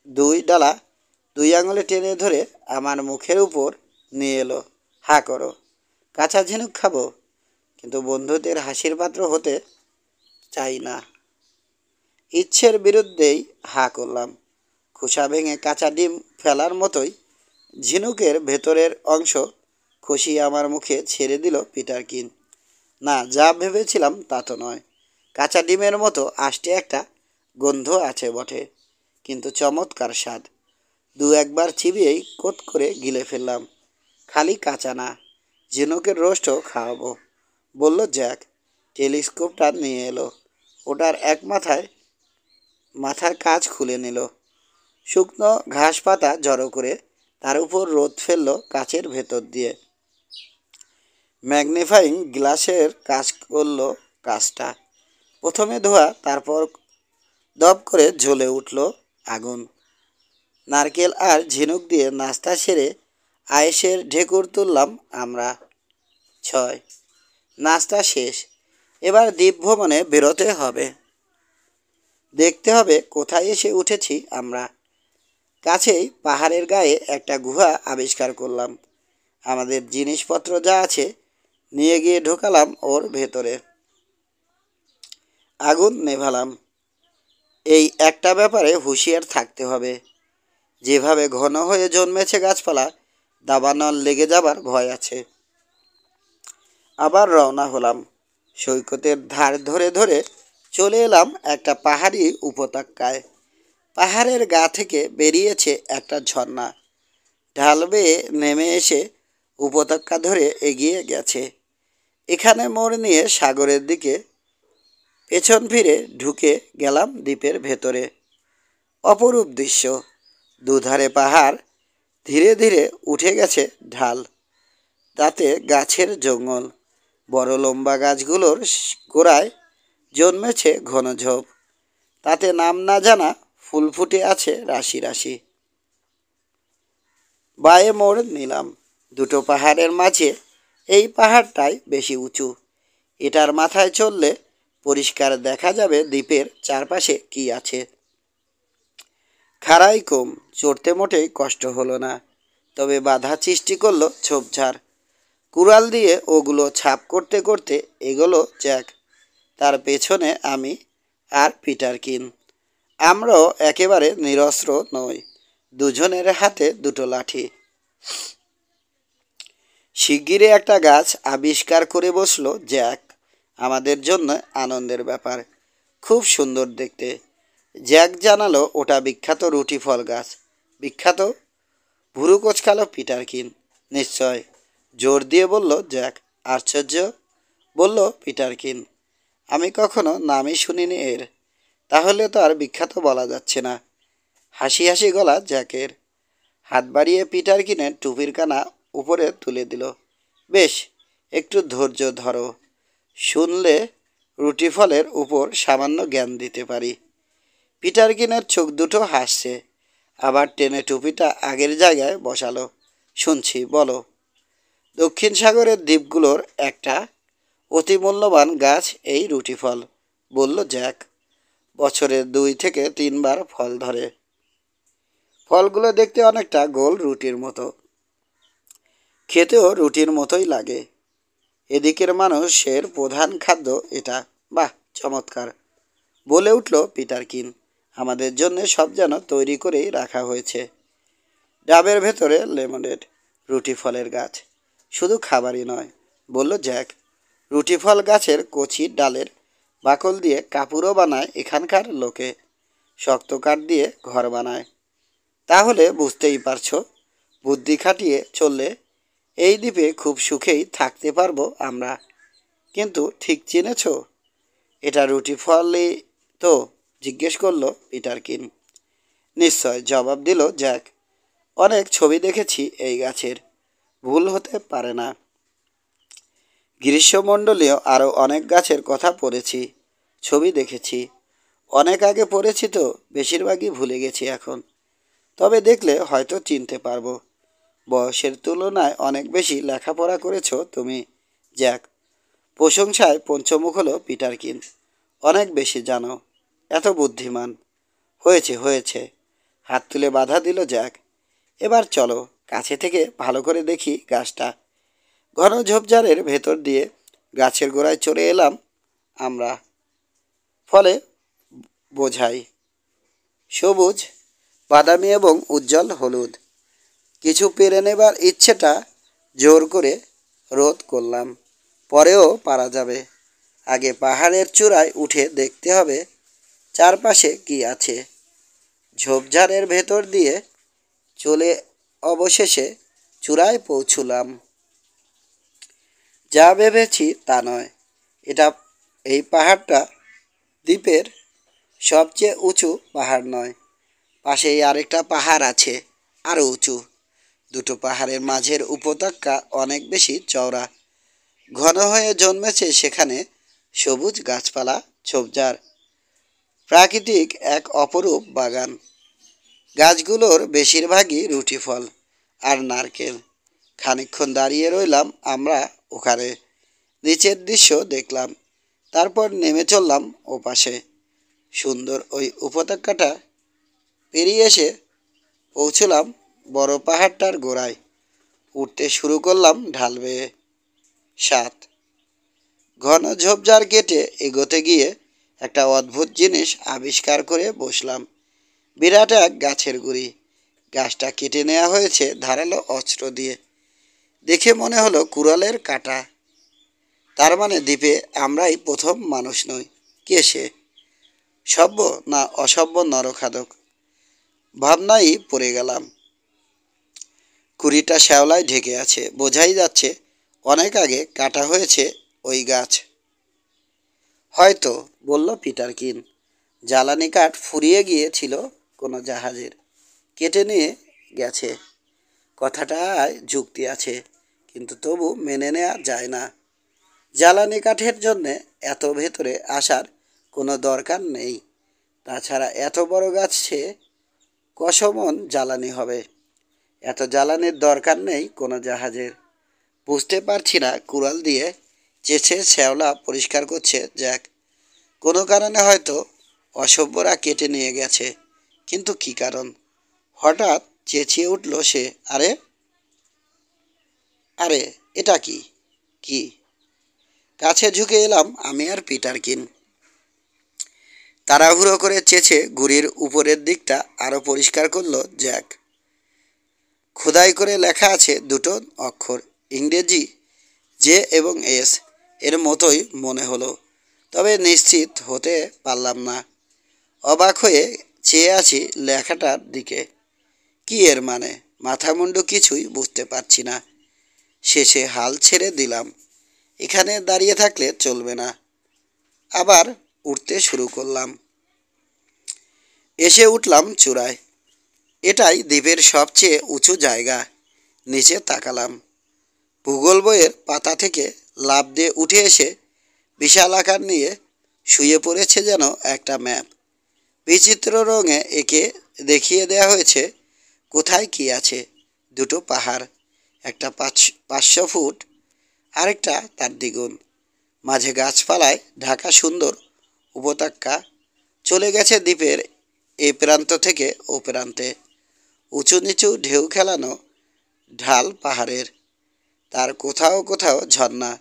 দুই ডালা দুই আঙুলে টেনে ধরে আমার মুখের উপর নিয়ে এলো। হা করো। কাঁচা ঝিনুক খাবো, কিন্তু বন্ধুদের হাসির পাত্র হতে চাই না। ইচ্ছের বিরুদ্ধেই হা করলাম। খোসা ভেঙে কাঁচা ডিম ফেলার মতোই ঝিনুকের ভেতরের অংশ খসিয়ে আমার মুখে ছেড়ে দিল পিটারকিন। না, যা ভেবেছিলাম তা তো নয়। কাঁচা ডিমের মতো আষ্টে একটা গন্ধ আছে বটে, কিন্তু চমৎকার স্বাদ। দু একবার চিবিয়েই কোত করে গিলে ফেললাম। খালি কাঁচা না, ঝিনুকের রোস্টও খাওয়াবো, বলল জ্যাক। টেলিস্কোপটা নিয়ে এলো। ওটার এক মাথার কাজ খুলে নিল। শুকনো ঘাস পাতা জড়ো করে তার উপর রোদ ফেললো কাচের ভেতর দিয়ে। ম্যাগনিফাইং গ্লাসের কাজ করলো কাজটা। প্রথমে ধোয়া, তারপর দপ করে জ্বলে উঠল আগুন। নারকেল আর ঝিনুক দিয়ে নাস্তা সেরে আয়েসের ঢেকুর তুললাম আমরা 6। নাস্তা শেষ। এবার দ্বীপ ভ্রমণে বেরোতে হবে। দেখতে হবে কোথায় এসে উঠেছি আমরা। কাছেই পাহাড়ের গায়ে একটা গুহা আবিষ্কার করলাম। আমাদের জিনিসপত্র যা আছে নিয়ে গিয়ে ঢোকালাম ওর ভেতরে। আগুন নেভালাম। এই একটা ব্যাপারে হুঁশিয়ার থাকতে হবে। যেভাবে ঘন হয়ে জন্মেছে গাছপালা, দাবানল লেগে যাবার ভয় আছে। আবার রওনা হলাম। সৈকতের ধার ধরে ধরে চলে এলাম একটা পাহাড়ি উপত্যকায়। পাহাড়ের গা থেকে বেরিয়েছে একটা ঝর্ণা। ঢাল বেয়ে নেমে এসে উপত্যকা ধরে এগিয়ে গেছে। এখানে মোড় নিয়ে সাগরের দিকে পেছন ফিরে ঢুকে গেলাম দ্বীপের ভেতরে। অপরূপ দৃশ্য, দুধারে পাহাড়, ধীরে ধীরে উঠে গেছে ঢাল, তাতে গাছের জঙ্গল, বড় লম্বা গাছগুলোর গোড়ায় জন্মেছে ঘন ঝোপ, তাতে নাম না জানা ফুল ফুটে আছে রাশি রাশি। বাঁয়ে মোড় নিলাম, দুটো পাহাড়ের মাঝে এই পাহাড়টাই বেশি উঁচু। এটার মাথায় চললে পরিষ্কার দেখা যাবে দ্বীপের চারপাশে কি আছে। খাড়াই কম, চড়তে মোটেই কষ্ট হলো না, তবে বাধা সৃষ্টি করলো ঝোপঝাড়। কুড়াল দিয়ে ওগুলো ছাপ করতে করতে এগোলো জ্যাক, তার পেছনে আমি আর পিটারকিন। আমরাও একেবারে নিরস্ত্র নই, দুজনের হাতে দুটো লাঠি। শিগগিরই একটা গাছ আবিষ্কার করে বসলো জ্যাক, আমাদের জন্য আনন্দের ব্যাপার। খুব সুন্দর দেখতে। জ্যাক জানালো ওটা বিখ্যাত রুটি ফল গাছ। বিখ্যাত? ভুরু কোচকালো পিটারকিন। নিশ্চয়, জোর দিয়ে বলল জ্যাক। আশ্চর্য, বলল পিটারকিন, আমি কখনো নামই শুনিনি এর। তাহলে তো আর বিখ্যাত বলা যাচ্ছে না। হাসি হাসি গলা জ্যাকের। হাত বাড়িয়ে পিটারকিনের টুপির কানা উপরে তুলে দিল। বেশ, একটু ধৈর্য ধরো, শুনলে রুটি ফলের উপর সামান্য জ্ঞান দিতে পারি। পিটারকিনের চোখ দুটো হাসছে, আবার টেনে টুপিটা আগের জায়গায় বসালো। শুনছি, বলো। দক্ষিণ সাগরের দ্বীপগুলোর একটা অতি মূল্যবান গাছ এই রুটি ফল, বলল জ্যাক। বছরে 2 থেকে 3 বার ফল ধরে। ফলগুলো দেখতে অনেকটা গোল রুটির মতো, খেতেও রুটির মতোই লাগে। এদিকের মানুষের প্রধান খাদ্য এটা। বাহ, চমৎকার, বলে উঠল পিটারকিন। আমাদের জন্য সব যেন তৈরি করেই রাখা হয়েছে। ডাবের ভেতরে লেমনেড, রুটি ফলের গাছ, শুধু খাবারই নয়, বলল জ্যাক। রুটি ফল গাছের কচি ডালের বাকল দিয়ে কাপড়ও বানায় এখানকার লোকে, শক্ত কাঠ দিয়ে ঘর বানায়। তাহলে বুঝতেই পারছো, বুদ্ধি খাটিয়ে চললে এই দ্বীপে খুব সুখেই থাকতে পারবো আমরা। কিন্তু ঠিক চিনেছ, এটা রুটি ফলই তো? জিজ্ঞেস করলো পিটারকিন। নিশ্চয়, জবাব দিল জ্যাক। অনেক ছবি দেখেছি এই গাছের, ভুল হতে পারে না। গ্রীষ্মমণ্ডলীয় আরও অনেক গাছের কথা পড়েছি, ছবি দেখেছি। অনেক আগে পড়েছি তো, বেশিরভাগই ভুলে গেছি এখন। তবে দেখলে হয়তো চিনতে পারবো। বয়সের তুলনায় অনেক বেশি লেখাপড়া করেছো তুমি, জ্যাক। প্রশংসায় পঞ্চমুখ হলো পিটারকিন। অনেক বেশি জানো, এত বুদ্ধিমান। হয়েছে হয়েছে, হাত তুলে বাধা দিল জ্যাক। এবার চলো, কাছে থেকে ভালো করে দেখি গাছটা। ঘন ঝোপঝাড়ের ভেতর দিয়ে গাছের গোড়ায় চলে এলাম আমরা। ফলে বোঝাই সবুজ, বাদামি এবং উজ্জ্বল হলুদ। কিছু পেরে নেবার ইচ্ছেটা জোর করে রোধ করলাম। পরেও পারা যাবে। আগে পাহাড়ের চূড়ায় উঠে দেখতে হবে চারপাশে কি আছে। ঝোপঝাড়ের ভেতর দিয়ে চলে অবশেষে চূড়ায় পৌঁছলাম। যা ভেবেছি তা নয়। এটা, এই পাহাড়টা দ্বীপের সবচেয়ে উঁচু পাহাড় নয়। পাশেই আরেকটা পাহাড় আছে, আরও উঁচু। দুটো পাহাড়ের মাঝের উপত্যকা অনেক বেশি চওড়া। ঘন হয়ে জন্মেছে সেখানে সবুজ গাছপালা, ঝোপঝাড়, প্রাকৃতিক এক অপরূপ বাগান। গাছগুলোর বেশিরভাগই রুটি ফল আর নারকেল। খানিকক্ষণ দাঁড়িয়ে রইলাম আমরা ওখানে, নিচের দৃশ্য দেখলাম। তারপর নেমে চললাম ওপাশে। সুন্দর ওই উপত্যকাটা পেরিয়ে এসে পৌঁছলাম বড় পাহাড়টার গোড়ায়। উঠতে শুরু করলাম ঢাল বেয়ে। 7। ঘন ঝোপঝাড় কেটে এগোতে গিয়ে একটা অদ্ভুত জিনিস আবিষ্কার করে বসলাম। বিরাট এক গাছের গুড়ি। গাছটা কেটে নেওয়া হয়েছে ধারালো অস্ত্র দিয়ে। দেখে মনে হলো কুড়ালের কাঁটা। তার মানে দ্বীপে আমরাই প্রথম মানুষ নই। কে সে? সভ্য না অসভ্য নরখাদক? ভাবনাই পড়ে গেলাম। কুড়িটা শ্যাওলায় ঢেকে আছে, বোঝাই যাচ্ছে অনেক আগে কাটা হয়েছে ওই গাছ। হয়তো, বলল পিটারকিন। জ্বালানি কাঠ ফুরিয়ে গিয়েছিল কোনো জাহাজের, কেটে নিয়ে গেছে। কথাটায় যুক্তি আছে, কিন্তু তবু মেনে নেওয়া যায় না। জ্বালানি কাঠের জন্যে এত ভেতরে আসার কোনো দরকার নেই। তাছাড়া এত বড় গাছে কশো মণ জ্বালানি হবে? এত জ্বালানির দরকার নেই কোনো জাহাজের। বুঝতে পারছি না কুড়াল দিয়ে চেঁচে শ্যাওলা পরিষ্কার করছে জ্যাক। কোনো কারণে হয়তো অসভ্যরা কেটে নিয়ে গেছে, কিন্তু কী কারণ? হঠাৎ চেঁচিয়ে উঠল সে, আরে আরে, এটা কি? কি? কাছে ঝুঁকে এলাম আমি আর পিটারকিন। তাড়াহুড়ো করে চেঁচে গুড়ির উপরের দিকটা আরও পরিষ্কার করলো জ্যাক। খোদাই করে লেখা আছে দুটো অক্ষর, ইংরেজি জে এবং এস। এর মতোই মনে হলো, তবে নিশ্চিত হতে পারলাম না। অবাক হয়ে চেয়ে আছি লেখাটার দিকে। কি এর মানে? মাথা মুন্ডু কিছুই বুঝতে পারছি না। শেষে হাল ছেড়ে দিলাম, এখানে দাঁড়িয়ে থাকলে চলবে না। আবার উঠতে শুরু করলাম। এসে উঠলাম চূড়ায়। এটাই দ্বীপের সবচেয়ে উঁচু জায়গা। নিচে তাকালাম। ভূগোল বইয়ের পাতা থেকে লাফ দিয়ে উঠে এসে বিশাল আকার নিয়ে শুয়ে পড়েছে যেন একটা ম্যাপ। বিচিত্র রঙে একে দেখিয়ে দেয়া হয়েছে কোথায় কি আছে। দুটো পাহাড়, একটা 500 ফুট, আরেকটা তার দ্বিগুণ। মাঝে গাছপালায় ঢাকা সুন্দর উপত্যকা চলে গেছে দ্বীপের এ প্রান্ত থেকে ও প্রান্তে। উঁচু নিচু ঢেউ খেলানো ঢাল পাহাড়ের, তার কোথাও কোথাও ঝর্ণা।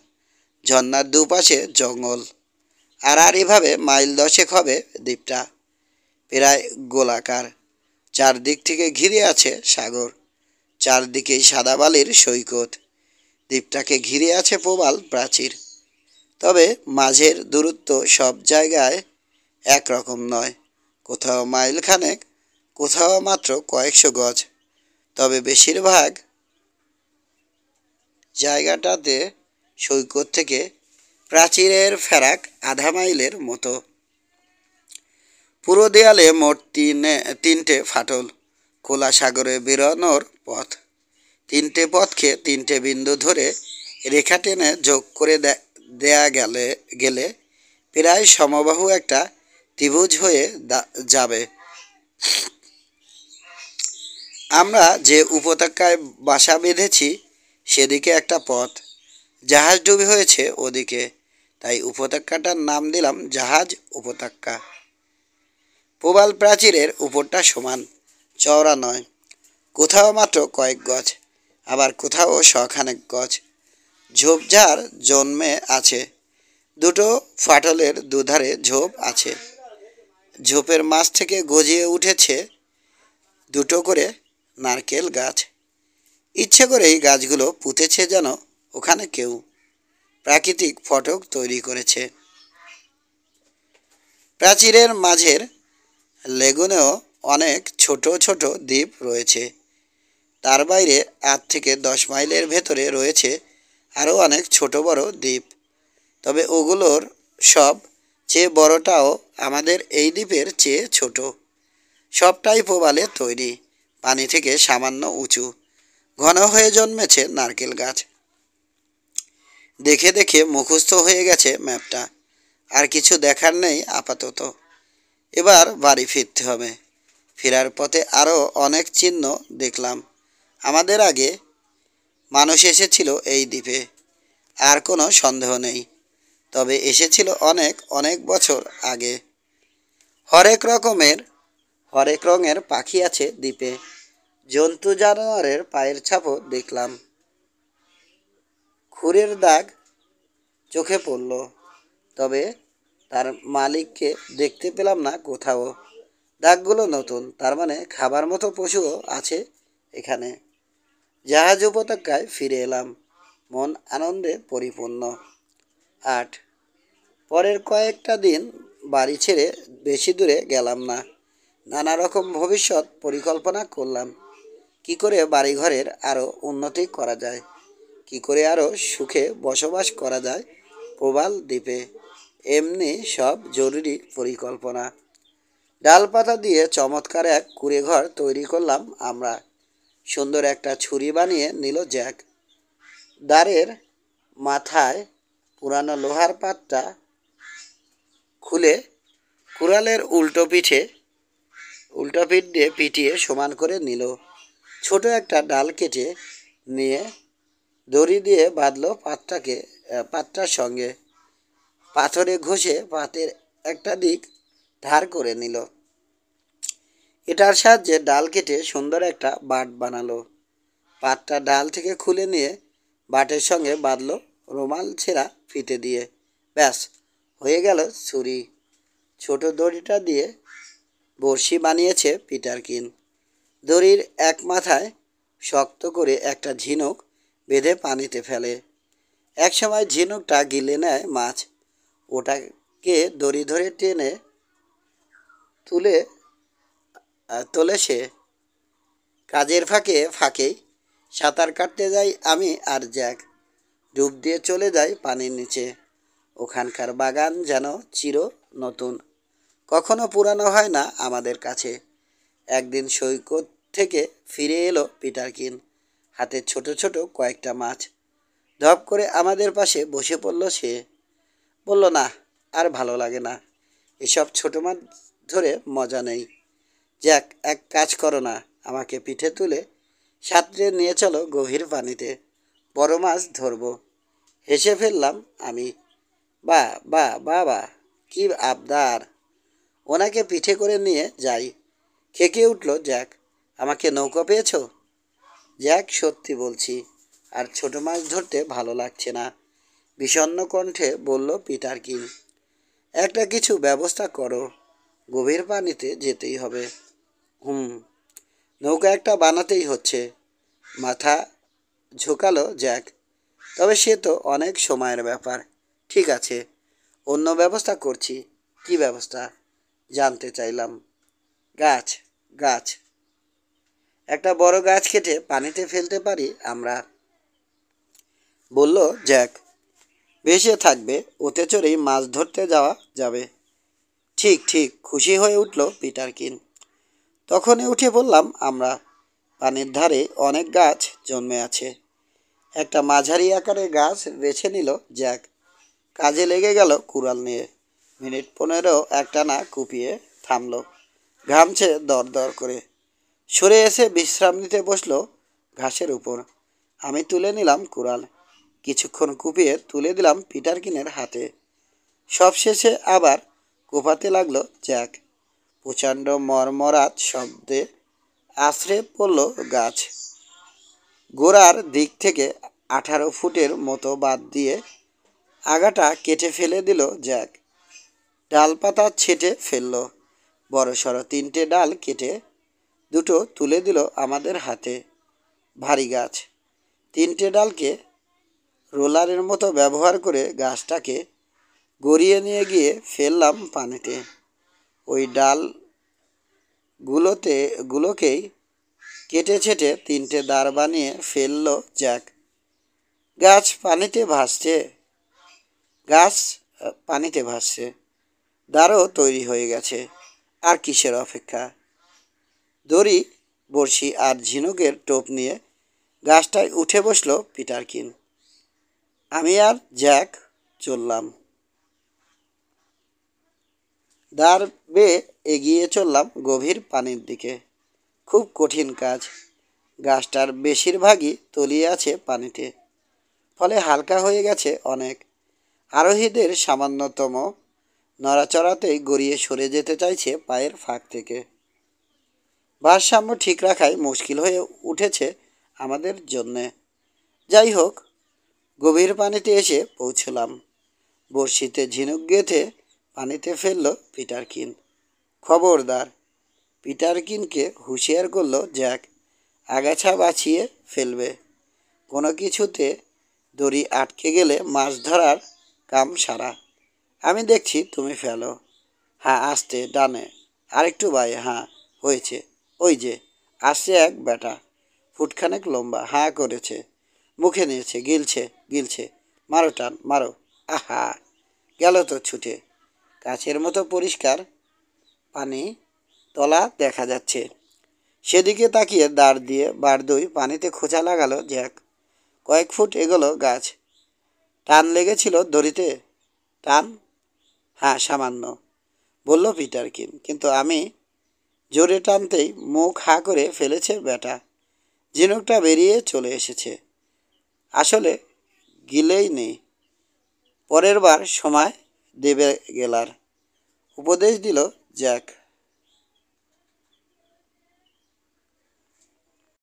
ঝর্ণার দুপাশে জঙ্গল। আর এভাবে মাইল 10 হবে দ্বীপটা। প্রায় গোলাকার। চারদিক থেকে ঘিরে আছে সাগর। চারদিকেই সাদা বালির সৈকত। দ্বীপটাকে ঘিরে আছে প্রবাল প্রাচীর। তবে মাঝের দূরত্ব সব জায়গায় একরকম নয়। কোথাও মাইল খানেক, কোথাও মাত্র কয়েকশো গজ। তবে বেশিরভাগ জায়গাটাতে সৈকত থেকে প্রাচীরের ফেরাক আধা মাইলের মতো। পুরো দেয়ালে মোট তিনটে ফাটল, খোলা সাগরে বেরোনোর পথ। তিনটে পথকে তিনটে বিন্দু ধরে রেখা টেনে যোগ করে দেয়া গেলে প্রায় সমবাহু একটা ত্রিভুজ হয়ে যাবে। আমরা যে উপত্যকায় বাসা বেঁধেছি সেদিকে একটা পথ, জাহাজ ডুবি হয়েছে ওদিকে, তাই উপত্যকাটার নাম দিলাম জাহাজ উপত্যকা। প্রবাল প্রাচীরের উপরটা সমান, চওড়া নয়। কোথাও মাত্র কয়েক গজ, আবার কোথাও শখানেক গজ। ঝোপঝাড় জন্মে আছে। দুটো ফাটলের দুধারে ঝোপ আছে। ঝোপের মাছ থেকে গজিয়ে উঠেছে দুটো করে নারকেল গাছ। ইচ্ছে করেই গাছগুলো পুঁতেছে যেন ওখানে কেউ প্রাকৃতিক ফটক তৈরি করেছে। প্রাচীরের মাঝের লেগুনেও অনেক ছোট ছোট দ্বীপ রয়েছে। তার বাইরে 8 থেকে 10 মাইলের ভেতরে রয়েছে আরও অনেক ছোট বড় দ্বীপ। তবে ওগুলোর সব চেয়ে বড়টাও আমাদের এই দ্বীপের চেয়ে ছোট। সবটাই প্রবালে তৈরি, পানি থেকে সামান্য উঁচু। ঘন হয়ে জন্মেছে নারকেল গাছ। দেখে দেখে মুখস্থ হয়ে গেছে ম্যাপটা। আর কিছু দেখার নেই আপাতত। এবার বাড়ি ফিরতে হবে। ফেরার পথে আরও অনেক চিহ্ন দেখলাম। আমাদের আগে মানুষ এসেছিল এই দ্বীপে, আর কোনো সন্দেহ নেই। তবে এসেছিল অনেক অনেক বছর আগে। হরেক রঙের পাখি আছে দ্বীপে। জন্তু জানোয়ারের পায়ের ছাপও দেখলাম। খুরের দাগ চোখে পড়ল, তবে তার মালিককে দেখতে পেলাম না কোথাও। দাগগুলো নতুন, তার মানে খাবার মতো পশুও আছে এখানে। জাহাজ উপত্যকায় ফিরে এলাম, মন আনন্দে পরিপূর্ণ। 8 পরের কয়েকটা দিন বাড়ি ছেড়ে বেশি দূরে গেলাম না। নানা রকম ভবিষ্যৎ পরিকল্পনা করলাম। কি করে বাড়িঘরের আরও উন্নতি করা যায়, কি করে আরও সুখে বসবাস করা যায় প্রবাল দ্বীপে। এমনি সব জরুরি পরিকল্পনা। ডাল পাতা দিয়ে চমৎকার এক কুঁড়ে ঘর তৈরি করলাম আমরা। সুন্দর একটা ছুরি বানিয়ে নিল জ্যাক। দ্বারের মাথায় পুরানো লোহার পাতটা খুলে কুড়ালের উল্টো পিঠ দিয়ে পিটিয়ে সমান করে নিল। ছোট একটা ডাল কেটে নিয়ে দড়ি দিয়ে বাঁধলো পাতটার সঙ্গে। পাথরে ঘষে পাতের একটা দিক ধার করে নিল। এটার সাহায্যে ডাল কেটে সুন্দর একটা বাট বানালো। পাতটা ডাল থেকে খুলে নিয়ে বাটের সঙ্গে বাঁধলো রুমাল ছেঁড়া ফিতে দিয়ে। ব্যাস, হয়ে গেল ছুরি। ছোট দড়িটা দিয়ে বড়শি বানিয়েছে পিটারকিন। দড়ির এক মাথায় শক্ত করে একটা ঝিনুক বেঁধে পানিতে ফেলে। একসময় ঝিনুকটা গিলে নেয় মাছ। ওটাকে দড়ি ধরে টেনে তুলে তোলে সে। কাজের ফাঁকেই সাঁতার কাটতে যাই আমি আর জ্যাক। ডুব দিয়ে চলে যাই পানির নিচে। ওখানকার বাগান যেন চির নতুন, কখনো পুরানো হয় না আমাদের কাছে। একদিন সৈকত থেকে ফিরে এলো পিটারকিন, হাতে ছোট ছোট কয়েকটা মাছ। ধপ করে আমাদের পাশে বসে পড়ল সে। বলল, না, আর ভালো লাগে না, এসব ছোট মাছ ধরে মজা নেই। জ্যাক, এক কাজ করো না, আমাকে পিঠে তুলে সাঁতরে নিয়ে চলো গভীর পানিতে, বড় মাছ ধরবো। হেসে ফেললাম আমি। বা বা বা বা, কি আবদার! ওনাকে পিঠে করে নিয়ে যাই। খেকে উঠল জ্যাক। আমাকে নৌকা পেয়েছ? জ্যাক, সত্যি বলছি, আর ছোট মাছ ধরতে ভালো লাগছে না, বিষণ্ণ কণ্ঠে বলল পিটারকিন। একটা কিছু ব্যবস্থা করো, গভীর পানিতে যেতেই হবে। নৌকা একটা বানাতেই হচ্ছে, মাথা ঝোঁকালো জ্যাক। তবে সে তো অনেক সময়ের ব্যাপার। ঠিক আছে, অন্য ব্যবস্থা করছি। কি ব্যবস্থা জানতে চাইলাম। গাছ গাছ একটা বড় গাছ কেটে পানিতে ফেলতে পারি আমরা, বলল জ্যাক। ভেসে থাকবে, ওতে চড়েই মাছ ধরতে যাওয়া যাবে। ঠিক ঠিক, খুশি হয়ে উঠল পিটারকিন। তখনই উঠে পড়লাম আমরা। পানির ধারে অনেক গাছ জন্মে আছে। একটা মাঝারি আকারের গাছ বেছে নিল জ্যাক। কাজে লেগে গেল কুড়াল নিয়ে। মিনিট 15 একটানা কুপিয়ে থামলো। ঘামছে দর দর করে। সরে এসে বিশ্রাম নিতে বসলো ঘাসের উপর। আমি তুলে নিলাম কুড়াল। কিছুক্ষণ কুপিয়ে তুলে দিলাম পিটারকিনের হাতে। সবশেষে আবার কোপাতে লাগলো জ্যাক। প্রচণ্ড মরমরাত শব্দে আছড়ে পড়ল গাছ। গোড়ার দিক থেকে 18 ফুটের মতো বাদ দিয়ে আগাটা কেটে ফেলে দিল জ্যাক। ডালপাতা ছেঁটে ফেলল। বড়সড় 3টে ডাল কেটে দুটো তুলে দিল আমাদের হাতে। ভারী গাছ। 3টে ডালকে রোলারের মতো ব্যবহার করে গাছটাকে গড়িয়ে নিয়ে গিয়ে ফেললাম পানিতে। ওই গুলোকেই কেটে ছেটে 3টে দাঁড় বানিয়ে ফেলল জ্যাক। গাছ পানিতে ভাসছে। দাঁড়ও তৈরি হয়ে গেছে। আর কিসের অপেক্ষা? দড়ি, বড়শি আর ঝিনুকের টোপ নিয়ে গাছটায় উঠে বসলো পিটারকিন। আমি আর জ্যাক চললাম। দাঁড় বেয়ে এগিয়ে চললাম গভীর পানির দিকে। খুব কঠিন কাজ। গাছটার বেশিরভাগই তলিয়ে আছে পানিতে, ফলে হালকা হয়ে গেছে অনেক। আরোহীদের সামান্যতম নড়াচড়াতেই গড়িয়ে সরে যেতে চাইছে পায়ের ফাঁক থেকে। ভারসাম্য ঠিক রাখাই মুশকিল হয়ে উঠেছে আমাদের জন্যে। যাই হোক, গভীর পানিতে এসে পৌঁছলাম। বড়শিতে ঝিনুক গেঁথে পানিতে ফেলল পিটারকিন। খবরদার, পিটারকিনকে হুঁশিয়ার করল জ্যাক, আগাছা বাঁচিয়ে ফেলবে। কোনো কিছুতে দড়ি আটকে গেলে মাছ ধরার কাম সারা। আমি দেখছি, তুমি ফেলো। হ্যাঁ, আস্তে, ডানে, আরেকটু বায়ে, হ্যাঁ, হয়েছে। ওই যে আসছে এক বেটা, ফুটখানেক লম্বা, হাঁ করেছে, মুখে নিয়েছে, গিলছে। মারো টান, মারো। আহা, গেল তো ছুটে। কাছের মতো পরিষ্কার পানি তলা দেখা যাচ্ছে। সেদিকে তাকিয়ে দাঁড় দিয়ে বারদুই পানিতে খোঁচা লাগালো জ্যাক। কয়েক ফুট এগোলো গাছ। টান লেগেছিল দড়িতে? টান? হ্যাঁ, সামান্য, বলল পিটারকিন। কিন্তু আমি জোরে টানতেই মুখ হা করে ফেলেছে ব্যাটা। ঝিনুকটা বেরিয়ে চলে এসেছে। আসলে গিলেই নেই। পরের বার সময় দেবে গেলার, উপদেশ দিল জ্যাক।